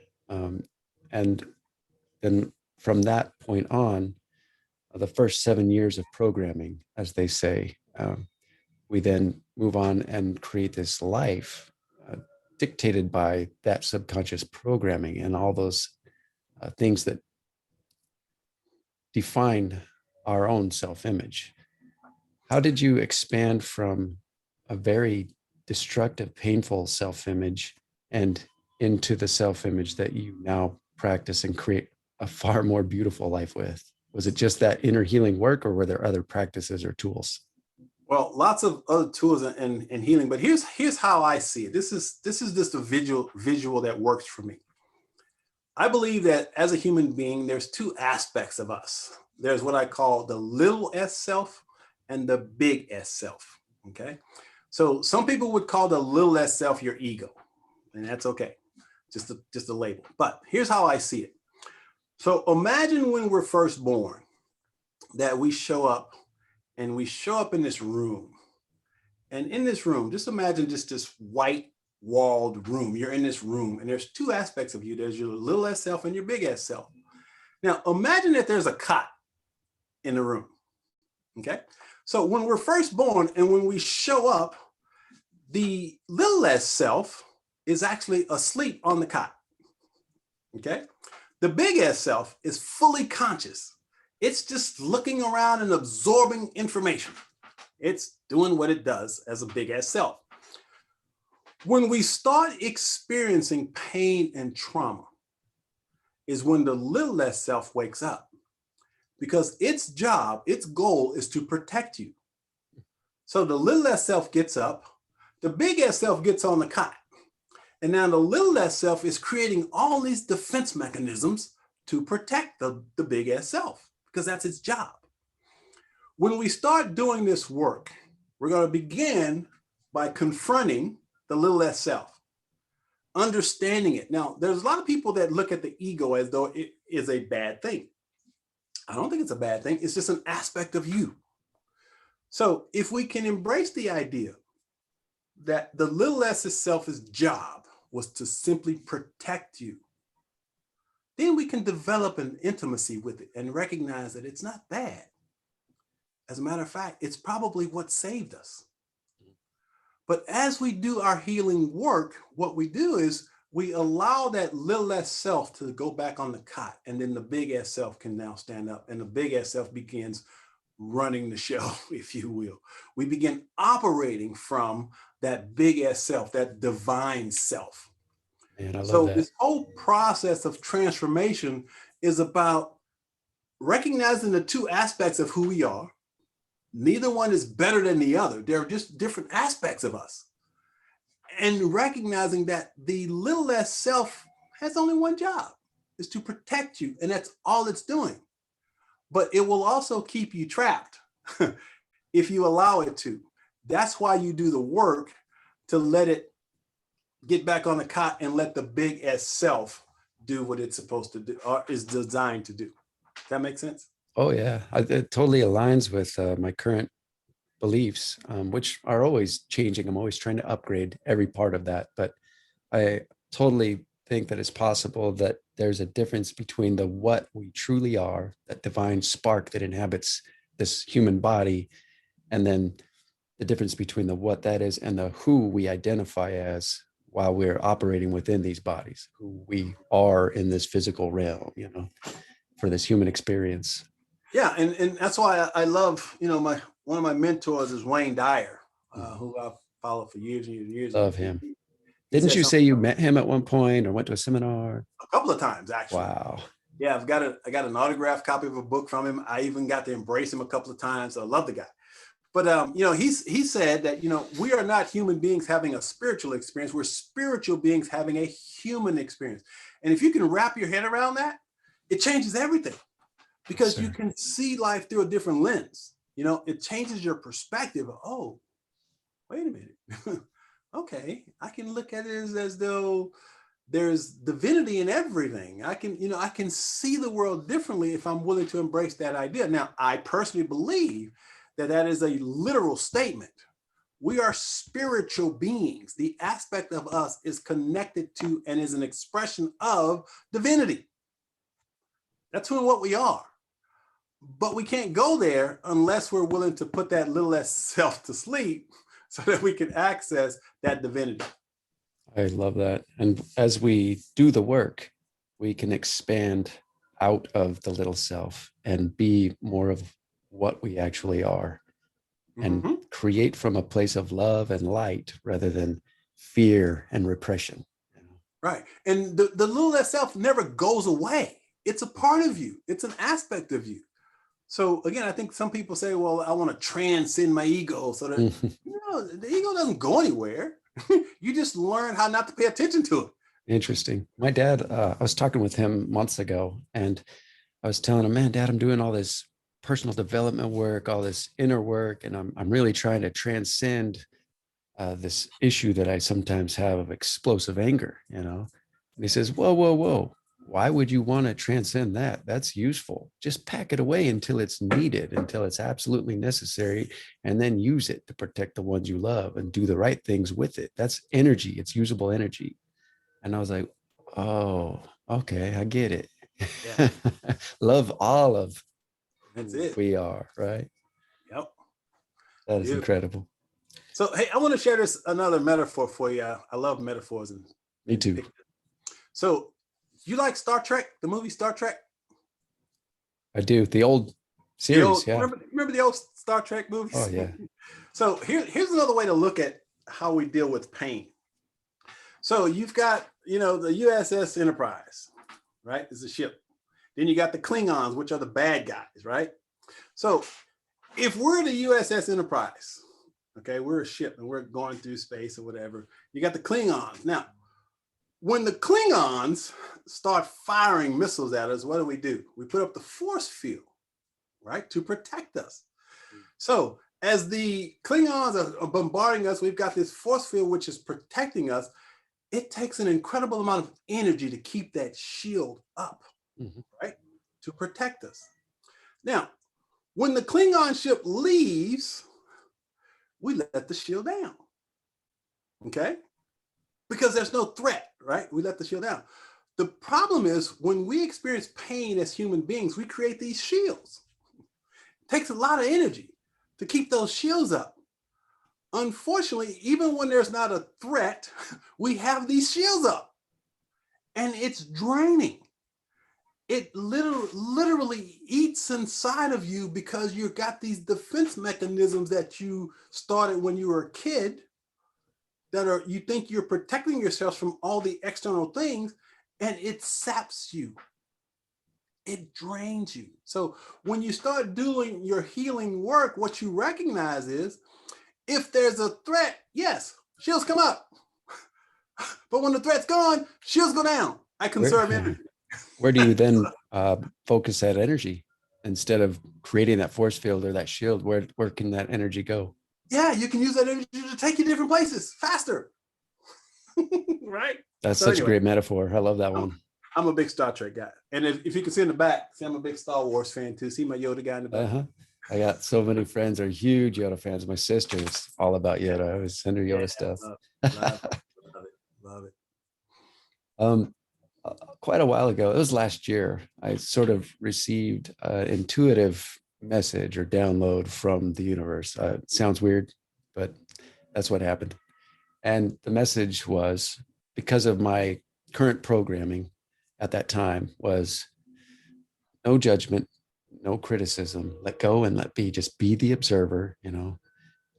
And then from that point on, the first 7 years of programming, as they say, we then move on and create this life dictated by that subconscious programming and all those things that define our own self-image. How did you expand from a very destructive, painful self-image and into the self-image that you now practice and create a far more beautiful life with? Was it just that inner healing work, or were there other practices or tools? Well, lots of other tools and healing, but here's how I see it. This is just a visual that works for me. I believe that as a human being, there's two aspects of us. There's what I call the little s self and the big S self, okay? So some people would call the little s self your ego, and that's okay, just a label. But here's how I see it. So imagine when we're first born that we show up in this room. And in this room, just imagine just this white walled room. You're in this room and there's two aspects of you. There's your little s self and your big S self. Now imagine that there's a cot in the room, okay? So when we're first born and when we show up, the little s self is actually asleep on the cot, okay? The big S self is fully conscious. It's just looking around and absorbing information. It's doing what it does as a big S self. When we start experiencing pain and trauma is when the little s self wakes up, because its job, its goal is to protect you. So the little s self gets up, the big S self gets on the cot. And now the little s self is creating all these defense mechanisms to protect the big S self, because that's its job. When we start doing this work, we're going to begin by confronting the little s self, understanding it. Now, there's a lot of people that look at the ego as though it is a bad thing. I don't think it's a bad thing. It's just an aspect of you. So if we can embrace the idea that the little s itself's job was to simply protect you, then we can develop an intimacy with it and recognize that it's not bad. As a matter of fact, it's probably what saved us. But as we do our healing work, what we do is we allow that little s self to go back on the cot, and then the big S self can now stand up, and the big S self begins running the show, if you will. We begin operating from that big S self, that divine self. Man, I love So that. this whole process of transformation is about recognizing the two aspects of who we are. Neither one is better than the other. They're just different aspects of us. And recognizing that the little s self has only one job, is to protect you. And that's all it's doing. But it will also keep you trapped if you allow it to. That's why you do the work to let it get back on the cot and let the big S self do what it's supposed to do or is designed to do. Does that make sense? Oh yeah, it totally aligns with my current beliefs, which are always changing. I'm always trying to upgrade every part of that. But I totally think that it's possible that there's a difference between the what we truly are, that divine spark that inhabits this human body, and then the difference between the what that is and the who we identify as while we're operating within these bodies, who we are in this physical realm, you know, for this human experience. Yeah, and that's why I love, you know, one of my mentors is Wayne Dyer, who I've followed for years and years and years. Love him. He Didn't said you say something you met him at one point or went to a seminar? a couple of times, actually. Wow. Yeah, I got an autographed copy of a book from him. I even got to embrace him a couple of times. I love the guy. But you know, he said that, you know, we are not human beings having a spiritual experience. We're spiritual beings having a human experience. And if you can wrap your head around that, it changes everything, because you can see life through a different lens. You know, it changes your perspective. Oh, wait a minute. Okay, I can look at it as though there's divinity in everything. I can see the world differently if I'm willing to embrace that idea. Now, I personally believe that is a literal statement. We are spiritual beings. The aspect of us is connected to and is an expression of divinity. That's what we are. But we can't go there unless we're willing to put that little s self to sleep so that we can access that divinity. I love that. And as we do the work, we can expand out of the little self and be more of what we actually are, and create from a place of love and light rather than fear and repression. Right. And the little s self never goes away. It's a part of you. It's an aspect of you. So again, I think some people say, well, I want to transcend my ego so that, you know, the ego doesn't go anywhere. You just learn how not to pay attention to it. Interesting. My dad, I was talking with him months ago, and I was telling him, man, Dad, I'm doing all this personal development work, all this inner work, and I'm really trying to transcend this issue that I sometimes have of explosive anger, you know? And he says, whoa, whoa, whoa. Why would you want to transcend that? That's useful. Just pack it away until it's needed, until it's absolutely necessary, and then use it to protect the ones you love and do the right things with it. That's energy. It's usable energy. And I was like, oh, okay, I get it. Yeah. Love all of That's who it. we are, right? Yep. That is incredible. So, hey, I want to share another metaphor for you. I love metaphors. And me too. So, you like Star Trek, the movie Star Trek? I do. The old series, yeah. Remember the old Star Trek movies? Oh, yeah. So here's another way to look at how we deal with pain. So you've got, you know, the USS Enterprise, right? It's a ship. Then you got the Klingons, which are the bad guys, right? So if we're the USS Enterprise, okay, we're a ship and we're going through space or whatever, you got the Klingons. Now, when the Klingons start firing missiles at us, what do? We put up the force field, right, to protect us. So as the Klingons are bombarding us, we've got this force field which is protecting us. It takes an incredible amount of energy to keep that shield up, right, to protect us. Now, when the Klingon ship leaves, we let the shield down. okay? Because there's no threat, right? We let the shield down. The problem is when we experience pain as human beings, we create these shields. It takes a lot of energy to keep those shields up. Unfortunately, even when there's not a threat, we have these shields up and it's draining. It literally eats inside of you because you've got these defense mechanisms that you started when you were a kid that you think you're protecting yourself from all the external things, and it saps you. It drains you. So when you start doing your healing work, what you recognize is if there's a threat, yes, shields come up. But when the threat's gone, shields go down. I conserve energy. Where do you then focus that energy instead of creating that force field or that shield? Where can that energy go? Yeah, you can use that energy to take you different places faster. Right? That's such a great metaphor. I love that one. I'm a big Star Trek guy. And if you can see in the back, see, I'm a big Star Wars fan too. See my Yoda guy in the back. I got so many friends are huge Yoda fans. My sister is all about Yoda. I always send her Yoda stuff. Love it. Quite a while ago, it was last year, I sort of received an intuitive message or download from the universe. It sounds weird, but that's what happened. And the message was, because of my current programming at that time, was no judgment, no criticism, let go and let be, just be the observer,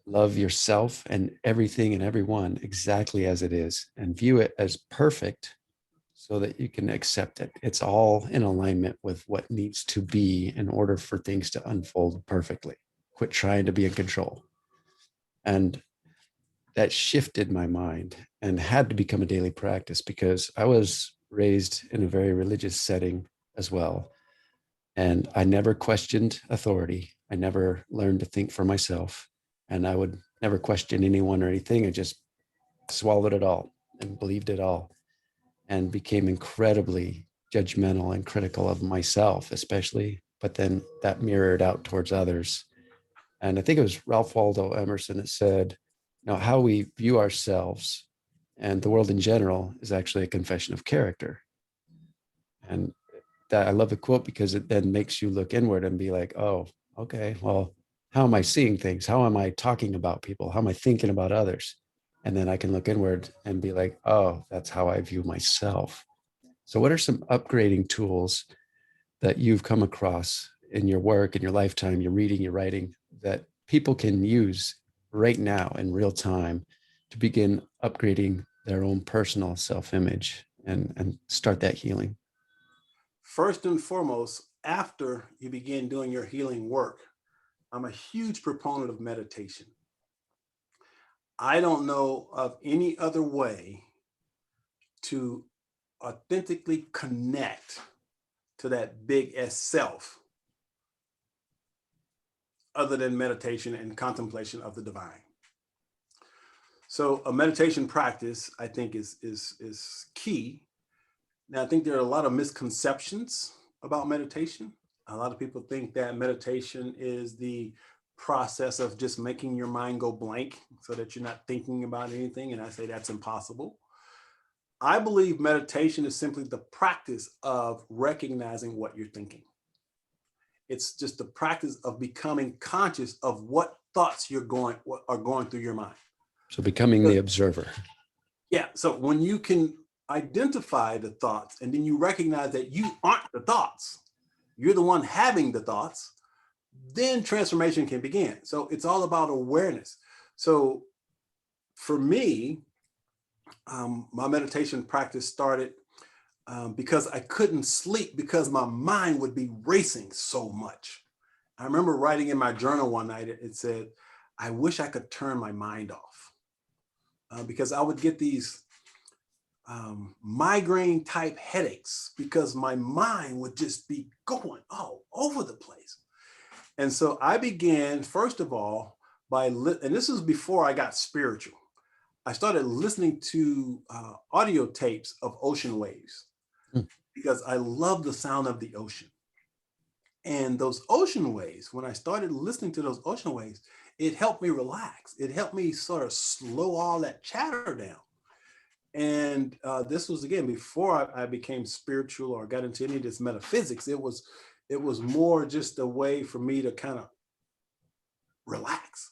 love yourself and everything and everyone exactly as it is and view it as perfect so that you can accept it. It's all in alignment with what needs to be in order for things to unfold perfectly. Quit trying to be in control. And that shifted my mind and had to become a daily practice because I was raised in a very religious setting as well. And I never questioned authority. I never learned to think for myself. And I would never question anyone or anything. I just swallowed it all and believed it all and became incredibly judgmental and critical of myself, especially. But then that mirrored out towards others. And I think it was Ralph Waldo Emerson that said, how we view ourselves and the world in general is actually a confession of character. And that I love the quote because it then makes you look inward and be like, oh, okay, well, how am I seeing things? How am I talking about people? How am I thinking about others? And then I can look inward and be like, oh, that's how I view myself. So what are some upgrading tools that you've come across in your work, in your lifetime, your reading, your writing, that people can use right now in real time to begin upgrading their own personal self-image and start that healing? First and foremost, after you begin doing your healing work, I'm a huge proponent of meditation. I don't know of any other way to authentically connect to that big S self other than meditation and contemplation of the divine. So a meditation practice, I think, is key. Now, I think there are a lot of misconceptions about meditation. A lot of people think that meditation is the process of just making your mind go blank so that you're not thinking about anything. And I say that's impossible. I believe meditation is simply the practice of recognizing what you're thinking. It's just the practice of becoming conscious of what thoughts are going through your mind. So becoming the observer. Yeah. So when you can identify the thoughts and then you recognize that you aren't the thoughts, you're the one having the thoughts, then transformation can begin. So it's all about awareness. So for me, my meditation practice started because I couldn't sleep because my mind would be racing so much. I remember writing in my journal one night, it said, I wish I could turn my mind off because I would get these migraine type headaches because my mind would just be going all over the place. And so I began, first of all, and this was before I got spiritual. I started listening to audio tapes of ocean waves because I love the sound of the ocean. And those ocean waves, when I started listening to those ocean waves, it helped me relax. It helped me sort of slow all that chatter down. And this was, again, before I became spiritual or got into any of this metaphysics. It was more just a way for me to kind of relax.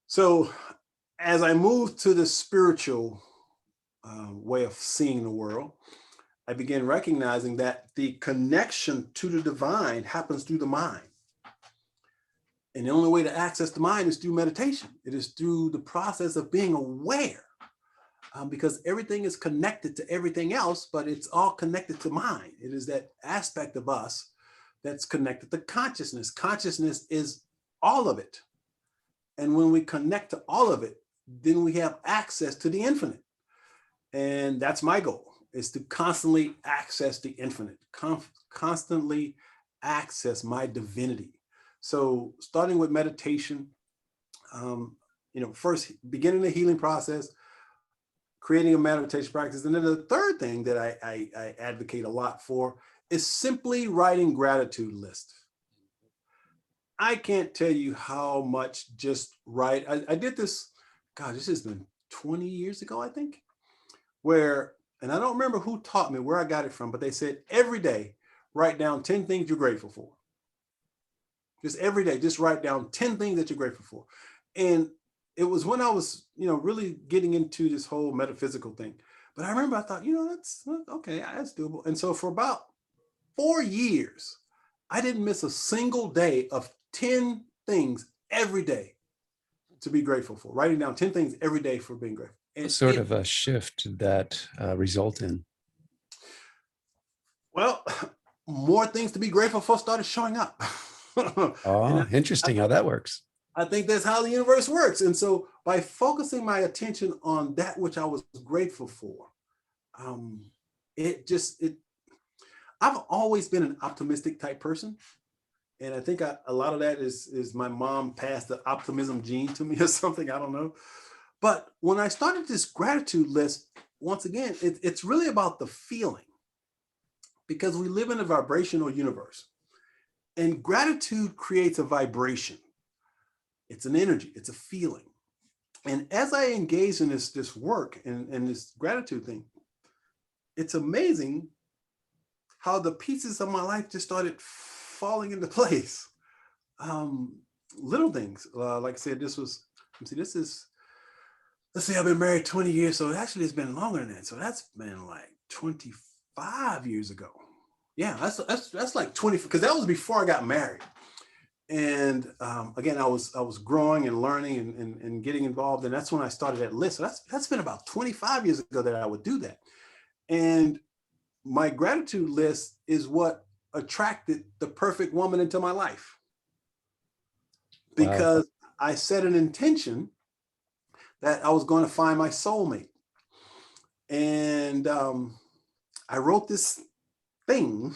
So as I moved to the spiritual way of seeing the world, I began recognizing that the connection to the divine happens through the mind. And the only way to access the mind is through meditation. It is through the process of being aware, because everything is connected to everything else, but it's all connected to mind. It is that aspect of us that's connected to consciousness. Consciousness is all of it. And when we connect to all of it, then we have access to the infinite. And that's my goal, is to constantly access the infinite, constantly access my divinity. So starting with meditation, first beginning the healing process, creating a meditation practice. And then the third thing that I advocate a lot for is simply writing gratitude lists. I can't tell you how much just write. I did this, God, this has been 20 years ago, I think, and I don't remember who taught me, where I got it from, but they said every day, write down 10 things you're grateful for. Just every day, just write down 10 things that you're grateful for. And it was when I was, really getting into this whole metaphysical thing. But I remember I thought, that's okay, that's doable. And so for about 4 years, I didn't miss a single day of 10 things every day to be grateful for, writing down 10 things every day for being grateful. And what sort of a shift did that result in? Well, more things to be grateful for started showing up. Oh, interesting how that works. I think that's how the universe works. And so by focusing my attention on that which I was grateful for, I've always been an optimistic type person. And I think a lot of that is my mom passed the optimism gene to me or something, I don't know. But when I started this gratitude list, once again, it's really about the feeling, because we live in a vibrational universe. And gratitude creates a vibration. It's an energy, it's a feeling. And as I engage in this work and this gratitude thing, it's amazing how the pieces of my life just started falling into place. Little things, like I said, let's see, I've been married 20 years. So actually it's been longer than that. So that's been like 25 years ago. Yeah, that's like 20, because that was before I got married. And again, I was growing and learning and getting involved. And that's when I started that list. So that's been about 25 years ago that I would do that. And my gratitude list is what attracted the perfect woman into my life. Because wow. I set an intention that I was going to find my soulmate. And I wrote this thing,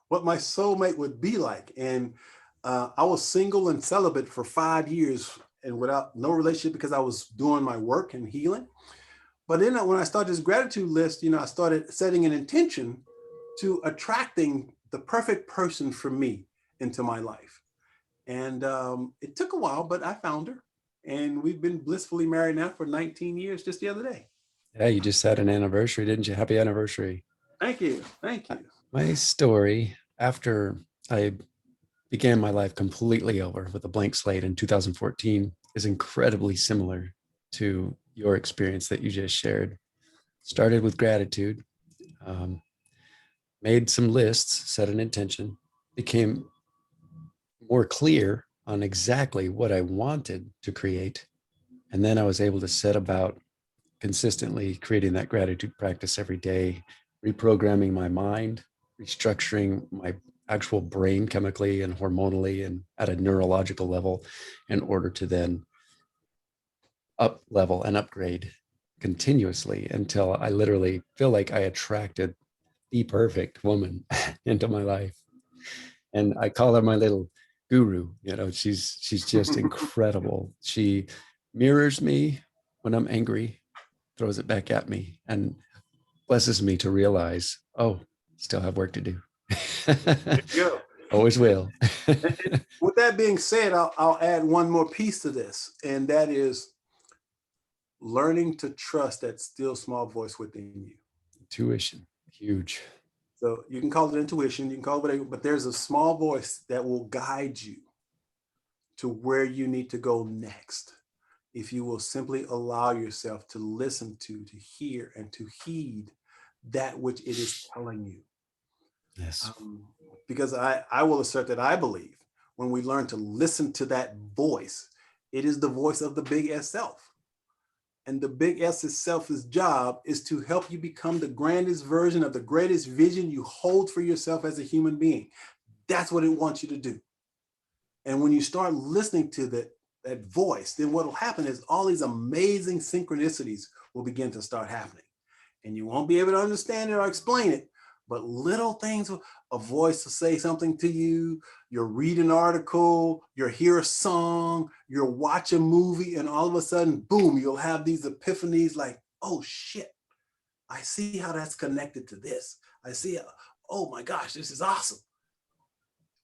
what my soulmate would be like. And I was single and celibate for 5 years and without no relationship, because I was doing my work and healing. But then when I started this gratitude list, I started setting an intention to attracting the perfect person for me into my life. And it took a while, but I found her. And we've been blissfully married now for 19 years, just the other day. Yeah, you just had an anniversary, didn't you? Happy anniversary. Thank you. Thank you. My story, after I began my life completely over with a blank slate in 2014, is incredibly similar to your experience that you just shared. Started with gratitude, made some lists, set an intention, became more clear on exactly what I wanted to create. And then I was able to set about consistently creating that gratitude practice every day, reprogramming my mind, restructuring my actual brain chemically and hormonally and at a neurological level, in order to then up level and upgrade continuously until I literally feel like I attracted the perfect woman into my life. And I call her my little guru. She's just incredible. She mirrors me when I'm angry, throws it back at me, and blesses me to realize, oh, still have work to do. There you go. Always will. And with that being said, I'll add one more piece to this, and that is learning to trust that still small voice within you. Intuition, huge. So you can call it intuition, you can call it whatever, but there's a small voice that will guide you to where you need to go next. If you will simply allow yourself to listen to hear, and to heed that which it is telling you. Yes. Because I will assert that I believe when we learn to listen to that voice, it is the voice of the big S self. And the big S's self's job is to help you become the grandest version of the greatest vision you hold for yourself as a human being. That's what it wants you to do. And when you start listening to that voice, then what will happen is all these amazing synchronicities will begin to start happening. And you won't be able to understand it or explain it, but little things, a voice will say something to you, you'll read an article, you'll hear a song, you'll watch a movie, and all of a sudden, boom, you'll have these epiphanies like, oh shit, I see how that's connected to this. I see, oh my gosh, this is awesome.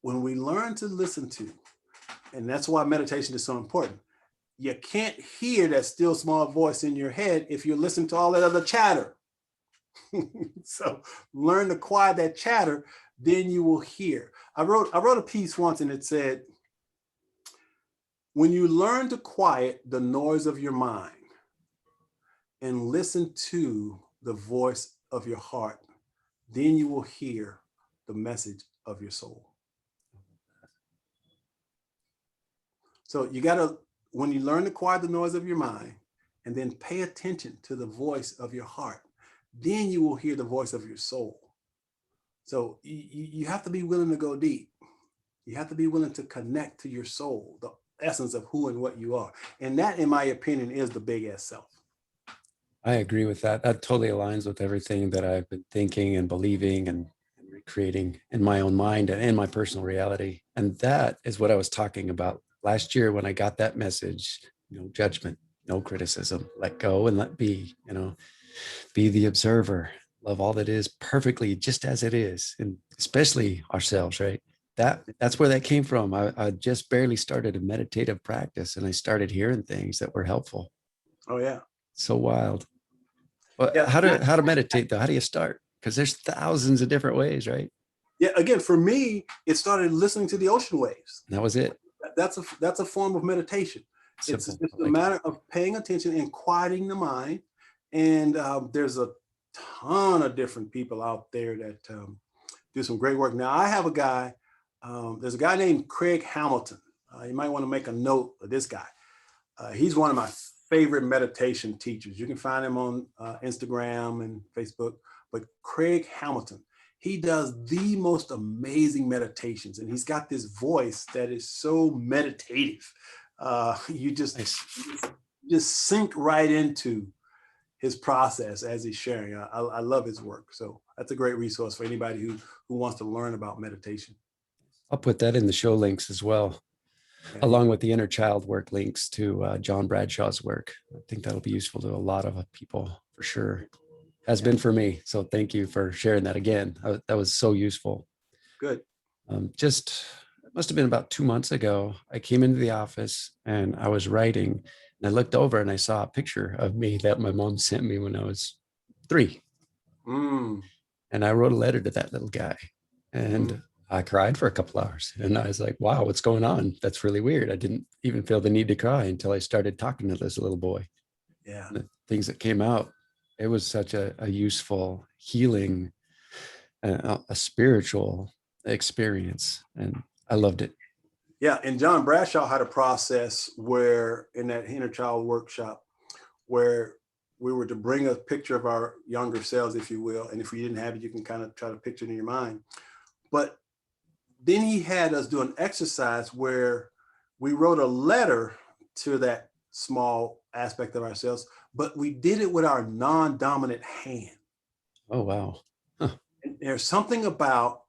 When we learn to listen to, and that's why meditation is so important, you can't hear that still small voice in your head if you're listening to all that other chatter. So learn to quiet that chatter, then you will hear. I wrote a piece once and it said, when you learn to quiet the noise of your mind and listen to the voice of your heart, then you will hear the message of your soul. So you gotta, when you learn to quiet the noise of your mind and then pay attention to the voice of your heart, then you will hear the voice of your soul. So you have to be willing to go deep. You have to be willing to connect to your soul, the essence of who and what you are. And that, in my opinion, is the big S self. I agree with that. That totally aligns with everything that I've been thinking and believing and recreating in my own mind and in my personal reality. And that is what I was talking about last year when I got that message: no judgment, no criticism, let go and let be, be the observer, love all that is perfectly just as it is, and especially ourselves, right? That's where that came from. I just barely started a meditative practice and I started hearing things that were helpful. Oh yeah. So wild. Well, Yeah. how to meditate though? How do you start? Because there's thousands of different ways, right? Yeah. Again, for me, it started listening to the ocean waves. That was it. That's a form of meditation. Simple. It's just a matter of paying attention and quieting the mind. And there's a ton of different people out there that do some great work. Now, I have a guy, there's a guy named Craig Hamilton. You might want to make a note of this guy. He's one of my favorite meditation teachers. You can find him on Instagram and Facebook, but Craig Hamilton, he does the most amazing meditations, and he's got this voice that is so meditative. You just sink right into his process as he's sharing. I love his work. So that's a great resource for anybody who wants to learn about meditation. I'll put that in the show links as well, along with the inner child work links to John Bradshaw's work. I think that'll be useful to a lot of people for sure. Has been for me. So thank you for sharing that again. That was so useful. Good. It must have been about 2 months ago. I came into the office and I was writing and I looked over and I saw a picture of me that my mom sent me when I was 3. And I wrote a letter to that little guy and I cried for a couple hours and I was like, wow, what's going on? That's really weird. I didn't even feel the need to cry until I started talking to this little boy. Yeah. And the things that came out, it was such a useful, healing, a spiritual experience. And I loved it. Yeah. And John Bradshaw had a process where in that inner child workshop where we were to bring a picture of our younger selves, if you will. And if we didn't have it, you can kind of try to picture it in your mind. But then he had us do an exercise where we wrote a letter to that small aspect of ourselves, but we did it with our non-dominant hand. Oh, wow. Huh. And there's something about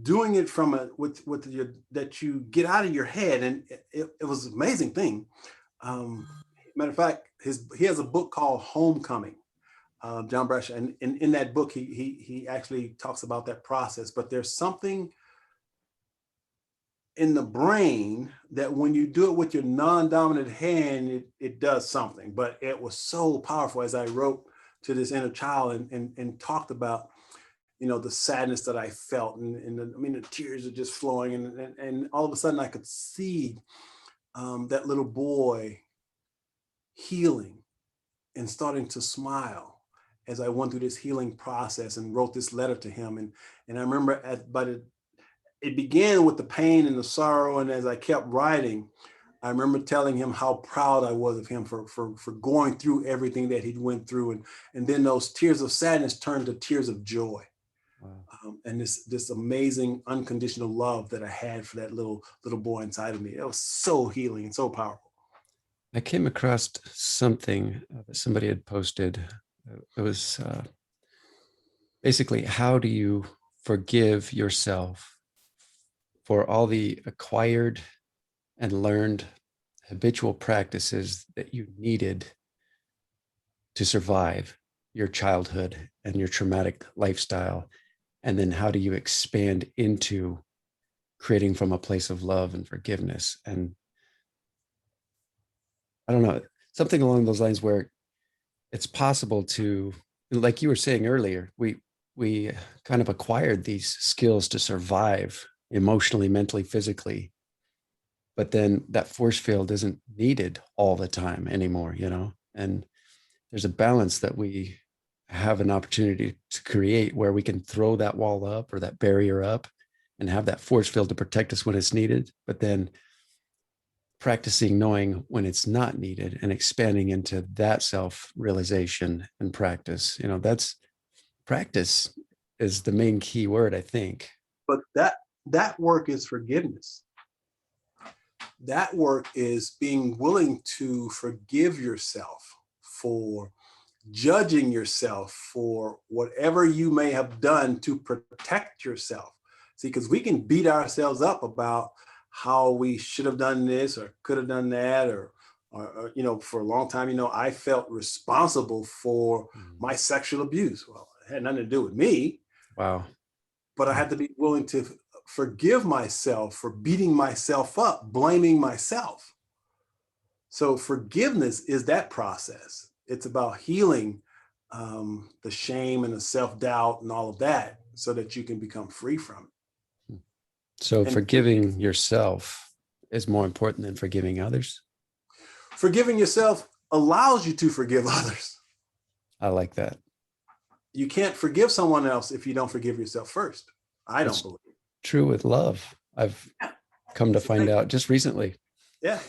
doing it from that you get out of your head. And it was an amazing thing. Matter of fact, he has a book called Homecoming, John Bradshaw. And in that book, he actually talks about that process, but there's something in the brain that when you do it with your non-dominant hand, it does something. But it was so powerful as I wrote to this inner child and talked about, the sadness that I felt, and the tears are just flowing, and all of a sudden I could see that little boy healing and starting to smile as I went through this healing process and wrote this letter to him. And I remember it began with the pain and the sorrow, and as I kept writing, I remember telling him how proud I was of him for going through everything that he went through, and then those tears of sadness turned to tears of joy. Wow. And this amazing unconditional love that I had for that little boy inside of me. It was so healing and so powerful. I came across something that somebody had posted. It was basically, how do you forgive yourself for all the acquired and learned habitual practices that you needed to survive your childhood and your traumatic lifestyle? And then how do you expand into creating from a place of love and forgiveness? And I don't know, something along those lines where it's possible to, like you were saying earlier, we kind of acquired these skills to survive emotionally, mentally, physically, but then that force field isn't needed all the time anymore, and there's a balance that we have an opportunity to create where we can throw that wall up or that barrier up and have that force field to protect us when it's needed, but then practicing knowing when it's not needed and expanding into that self-realization and practice. That's practice is the main key word, I think. But that work is forgiveness. That work is being willing to forgive yourself for judging yourself for whatever you may have done to protect yourself. See, because we can beat ourselves up about how we should have done this or could have done that, or for a long time, I felt responsible for my sexual abuse. Well, it had nothing to do with me. Wow. But I had to be willing to forgive myself for beating myself up, blaming myself. So forgiveness is that process. It's about healing the shame and the self-doubt and all of that so that you can become free from it. So forgiving yourself is more important than forgiving others? Forgiving yourself allows you to forgive others. I like that. You can't forgive someone else if you don't forgive yourself first. I don't believe. True with love. I've come to find out just recently. Yeah.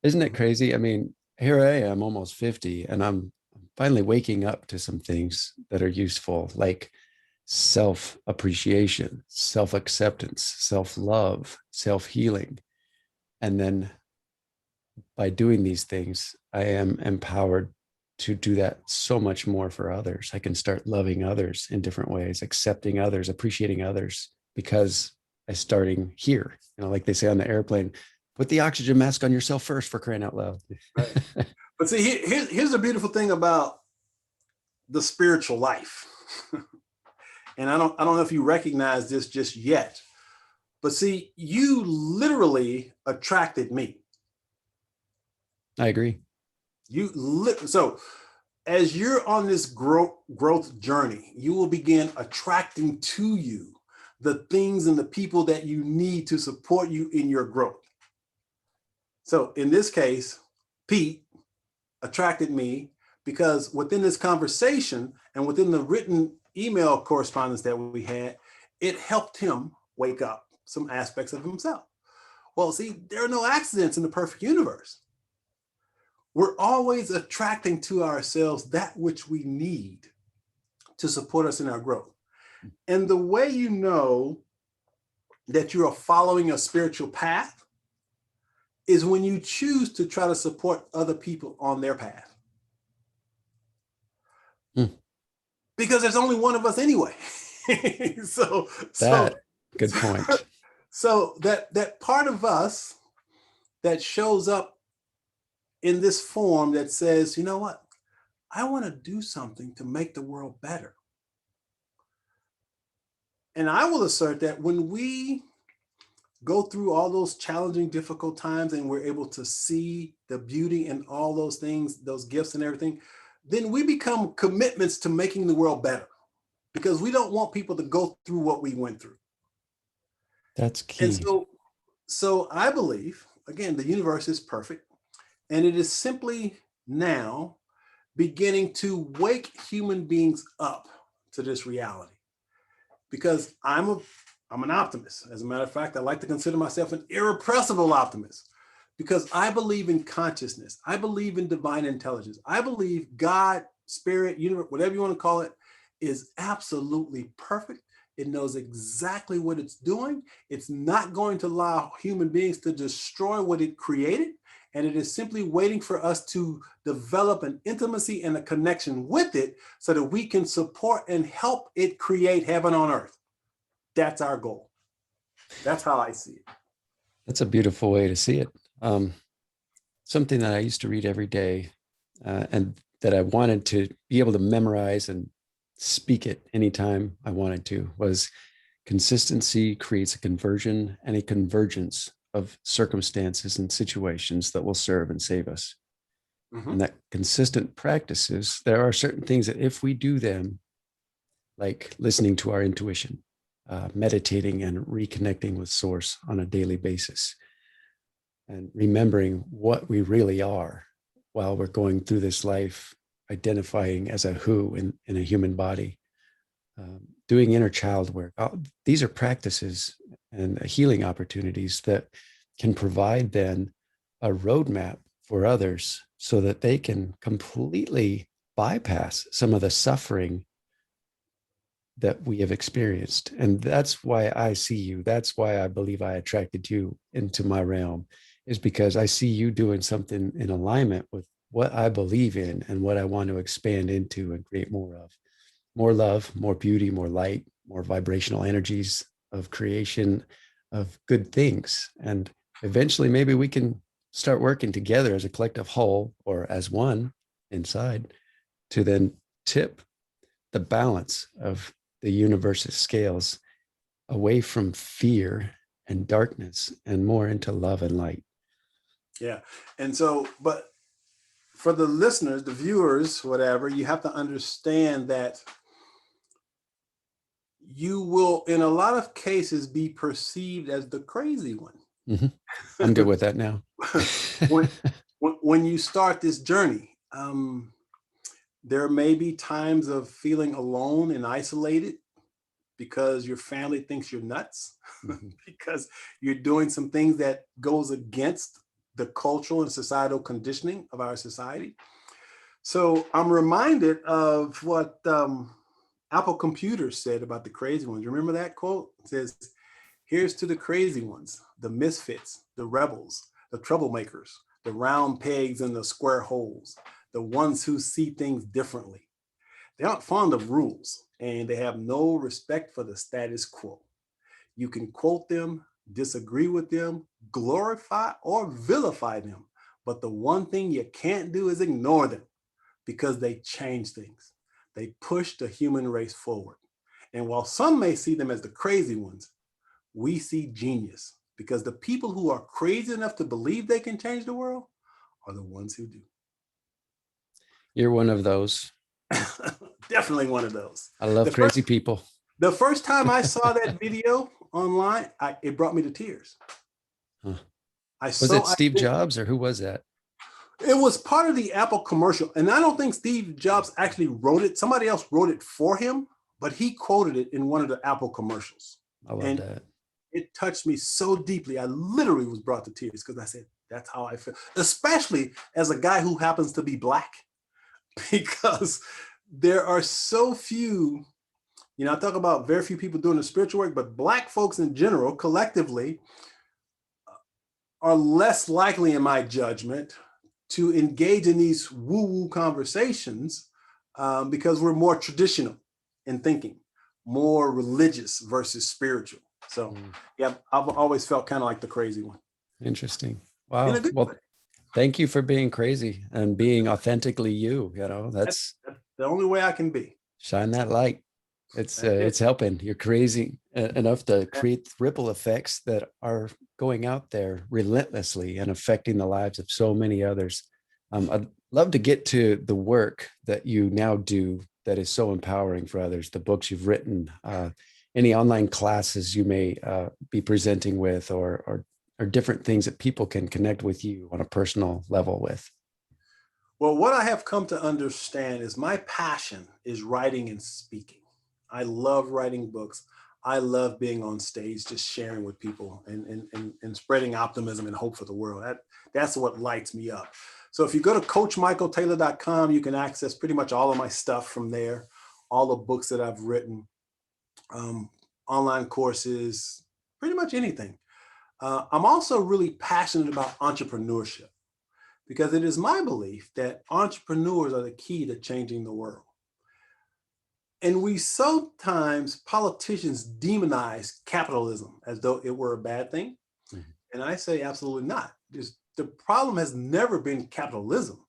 Isn't it crazy? I mean, here I am almost 50, and I'm finally waking up to some things that are useful, like self-appreciation, self-acceptance, self-love, self-healing. And then by doing these things, I am empowered to do that so much more for others. I can start loving others in different ways, accepting others, appreciating others, because I'm starting here. Like they say on the airplane, put the oxygen mask on yourself first, for crying out loud. Right. But see, here's the beautiful thing about the spiritual life. And I don't know if you recognize this just yet, but see, you literally attracted me. I agree. So as you're on this growth journey, you will begin attracting to you the things and the people that you need to support you in your growth. So in this case, Pete attracted me because within this conversation and within the written email correspondence that we had, it helped him wake up some aspects of himself. Well, see, there are no accidents in the perfect universe. We're always attracting to ourselves that which we need to support us in our growth. And the way you know that you are following a spiritual path is when you choose to try to support other people on their path. Because there's only one of us anyway. Good point. So that part of us that shows up in this form that says, you know what, I want to do something to make the world better. And I will assert that when we go through all those challenging, difficult times, and we're able to see the beauty in all those things, those gifts and everything, then we become commitments to making the world better, because we don't want people to go through what we went through. That's And key. so I believe, again, the universe is perfect, and it is simply now beginning to wake human beings up to this reality. Because I'm an optimist. As a matter of fact, I like to consider myself an irrepressible optimist, because I believe in consciousness. I believe in divine intelligence. I believe God, spirit, universe, whatever you want to call it, is absolutely perfect. It knows exactly what it's doing. It's not going to allow human beings to destroy what it created. And it is simply waiting for us to develop an intimacy and a connection with it so that we can support and help it create heaven on earth. That's our goal. That's how I see it. That's a beautiful way to see it. Something that I used to read every day, and that I wanted to be able to memorize and speak it anytime I wanted to, was consistency creates a conversion and a convergence of circumstances and situations that will serve and save us. Mm-hmm. And that consistent practices, there are certain things that if we do them, like listening to our intuition, meditating and reconnecting with source on a daily basis, and remembering what we really are while we're going through this life, identifying as a who in a human body, doing inner child work. These are practices and healing opportunities that can provide then a roadmap for others so that they can completely bypass some of the suffering that we have experienced. And that's why I see you. That's why I believe I attracted you into my realm, is because I see you doing something in alignment with what I believe in and what I want to expand into and create more of. More love, more beauty, more light, more vibrational energies of creation of good things. And eventually maybe we can start working together as a collective whole, or as one inside, to then tip the balance of the universe's scales away from fear and darkness and more into love and light. Yeah. And so, but for the listeners, the viewers, whatever, you have to understand that you will, in a lot of cases, be perceived as the crazy one. Mm-hmm. I'm good with that now. when you start this journey, there may be times of feeling alone and isolated because your family thinks you're nuts, Mm-hmm. because you're doing some things that goes against the cultural and societal conditioning of our society. So I'm reminded of what Apple Computers said about the crazy ones. Remember that quote? It says, "Here's to the crazy ones, the misfits, the rebels, the troublemakers, the round pegs in the square holes, the ones who see things differently. They aren't fond of rules, and they have no respect for the status quo. You can quote them, disagree with them, glorify or vilify them, but the one thing you can't do is ignore them, because they change things. They push the human race forward. And while some may see them as the crazy ones, we see genius, because the people who are crazy enough to believe they can change the world are the ones who do." You're one of those. Definitely one of those. I love crazy people. The first time I saw that video online, it brought me to tears. Huh. Was it Steve Jobs, or who was that? It was part of the Apple commercial. And I don't think Steve Jobs actually wrote it. Somebody else wrote it for him, but he quoted it in one of the Apple commercials. I love that. It touched me so deeply. I literally was brought to tears, because I said, that's how I feel, especially as a guy who happens to be Black, because there are so few, I talk about very few people doing the spiritual work, but Black folks in general, collectively, are less likely, in my judgment, to engage in these woo-woo conversations, because we're more traditional in thinking, more religious versus spiritual. So yeah, I've always felt kind of like the crazy one. Interesting. Wow. Well, thank you for being crazy and being authentically you. That's the only way I can be. Shine that light. It's helping. You're crazy enough to create ripple effects that are going out there relentlessly and affecting the lives of so many others. I'd love to get to the work that you now do that is so empowering for others, the books you've written, any online classes you may be presenting with, or different things that people can connect with you on a personal level with. Well, what I have come to understand is my passion is writing and speaking. I love writing books. I love being on stage, just sharing with people and spreading optimism and hope for the world. That's what lights me up. So if you go to coachmichaeltaylor.com, you can access pretty much all of my stuff from there, all the books that I've written, online courses, pretty much anything. I'm also really passionate about entrepreneurship because it is my belief that entrepreneurs are the key to changing the world. And we sometimes, politicians demonize capitalism as though it were a bad thing. Mm-hmm. And I say absolutely not. The problem has never been capitalism.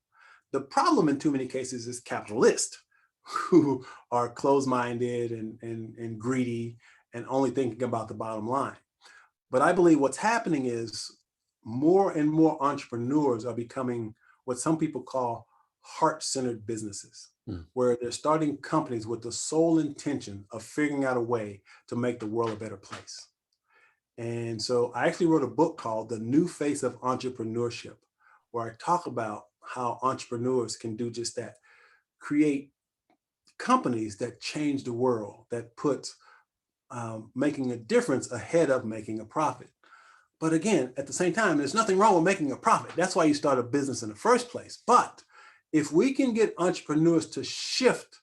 The problem in too many cases is capitalists who are closed-minded and greedy and only thinking about the bottom line. But I believe what's happening is more and more entrepreneurs are becoming what some people call heart-centered businesses, where they're starting companies with the sole intention of figuring out a way to make the world a better place. And so I actually wrote a book called The New Face of Entrepreneurship, where I talk about how entrepreneurs can do just that, create companies that change the world, that put making a difference ahead of making a profit. But again, at the same time, there's nothing wrong with making a profit. That's why you start a business in the first place. But if we can get entrepreneurs to shift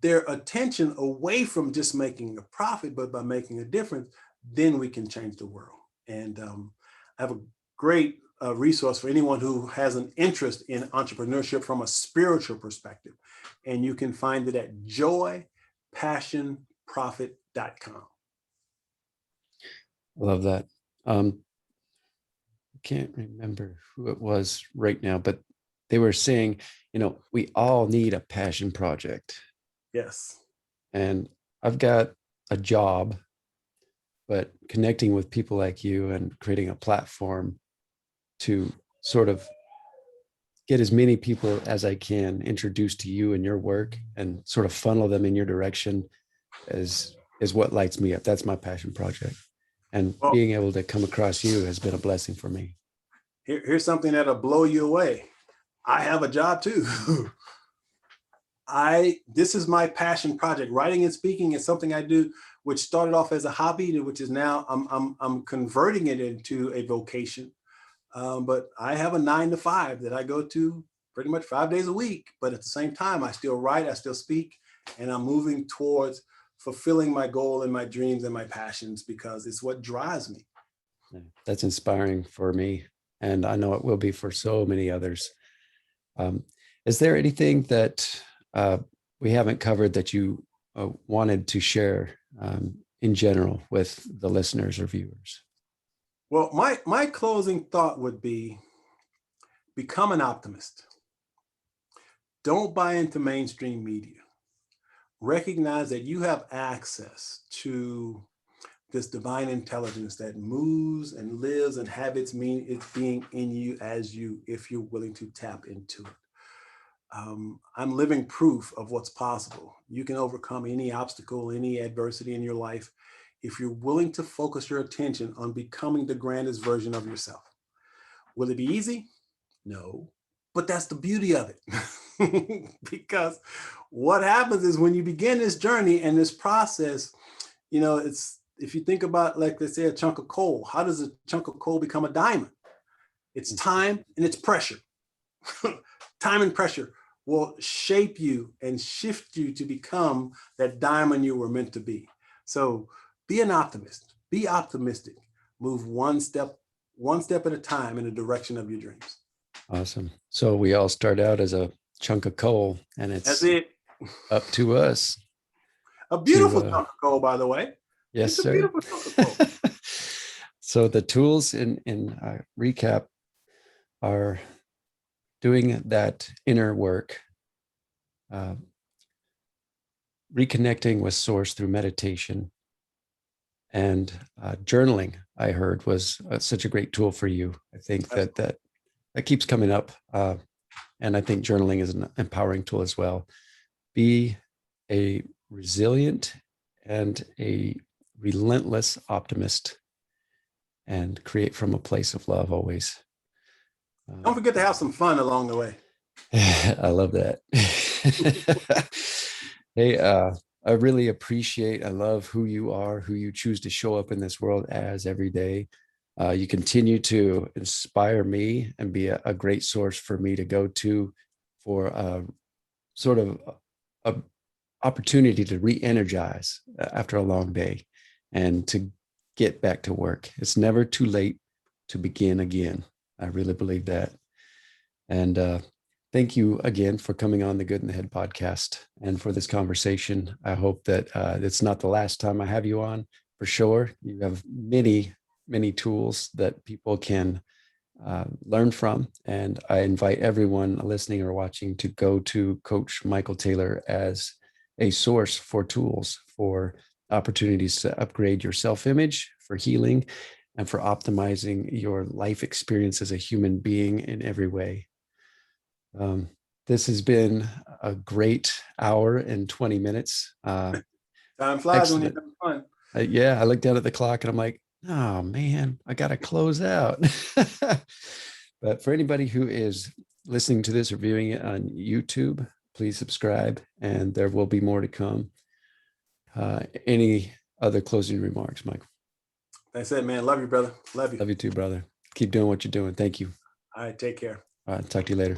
their attention away from just making a profit, but by making a difference, then we can change the world. And I have a great resource for anyone who has an interest in entrepreneurship from a spiritual perspective. And you can find it at joypassionprofit.com. Love that. I can't remember who it was right now, but they were saying, we all need a passion project. Yes. And I've got a job, but connecting with people like you and creating a platform to sort of get as many people as I can introduced to you and your work and sort of funnel them in your direction is what lights me up. That's my passion project. And being able to come across you has been a blessing for me. Here's something that'll blow you away. I have a job too. This is my passion project. Writing and speaking is something I do, which started off as a hobby, which is now I'm converting it into a vocation. But I have a 9-to-5 that I go to pretty much 5 days a week. But at the same time, I still write, I still speak, and I'm moving towards fulfilling my goal and my dreams and my passions because it's what drives me. That's inspiring for me. And I know it will be for so many others. Is there anything that we haven't covered that you wanted to share in general with the listeners or viewers? Well, my closing thought would be, become an optimist. Don't buy into mainstream media. Recognize that you have access to this divine intelligence that moves and lives and have its being in you as you, if you're willing to tap into it. I'm living proof of what's possible. You can overcome any obstacle, any adversity in your life if you're willing to focus your attention on becoming the grandest version of yourself. Will it be easy? No, but that's the beauty of it. Because what happens is when you begin this journey and this process, it's, if you think about, like they say, a chunk of coal, how does a chunk of coal become a diamond? It's time and it's pressure. Time and pressure will shape you and shift you to become that diamond you were meant to be. So be an optimist, be optimistic, move one step at a time in the direction of your dreams. Awesome. So we all start out as a chunk of coal, and That's it. Up to us. A beautiful chunk of coal, by the way. Yes, it's sir. A beautiful chunk of coal. So the tools in recap are doing that inner work, reconnecting with source through meditation and journaling, I heard, was such a great tool for you. I think that keeps coming up. And I think journaling is an empowering tool as well. Be a resilient and a relentless optimist and create from a place of love always. Don't forget to have some fun along the way. I love that. Hey, I really appreciate, I love who you are, who you choose to show up in this world as every day. You continue to inspire me and be a great source for me to go to for sort of a opportunity to re-energize after a long day and to get back to work. It's never too late to begin again. I really believe that. And thank you again for coming on the Good in the Head podcast and for this conversation. I hope that it's not the last time I have you on, for sure. You have many, many tools that people can learn from. And I invite everyone listening or watching to go to Coach Michael Taylor as a source for tools, for opportunities to upgrade your self-image, for healing, and for optimizing your life experience as a human being in every way. This has been a great hour and 20 minutes. Time flies when you're having fun. Yeah, I looked down at the clock and I'm like, oh man, I got to close out. But for anybody who is listening to this or viewing it on YouTube, please subscribe and there will be more to come. Any other closing remarks, Michael? That's it, man. Love you, brother. Love you. Love you too, brother. Keep doing what you're doing. Thank you. All right. Take care. All right. Talk to you later.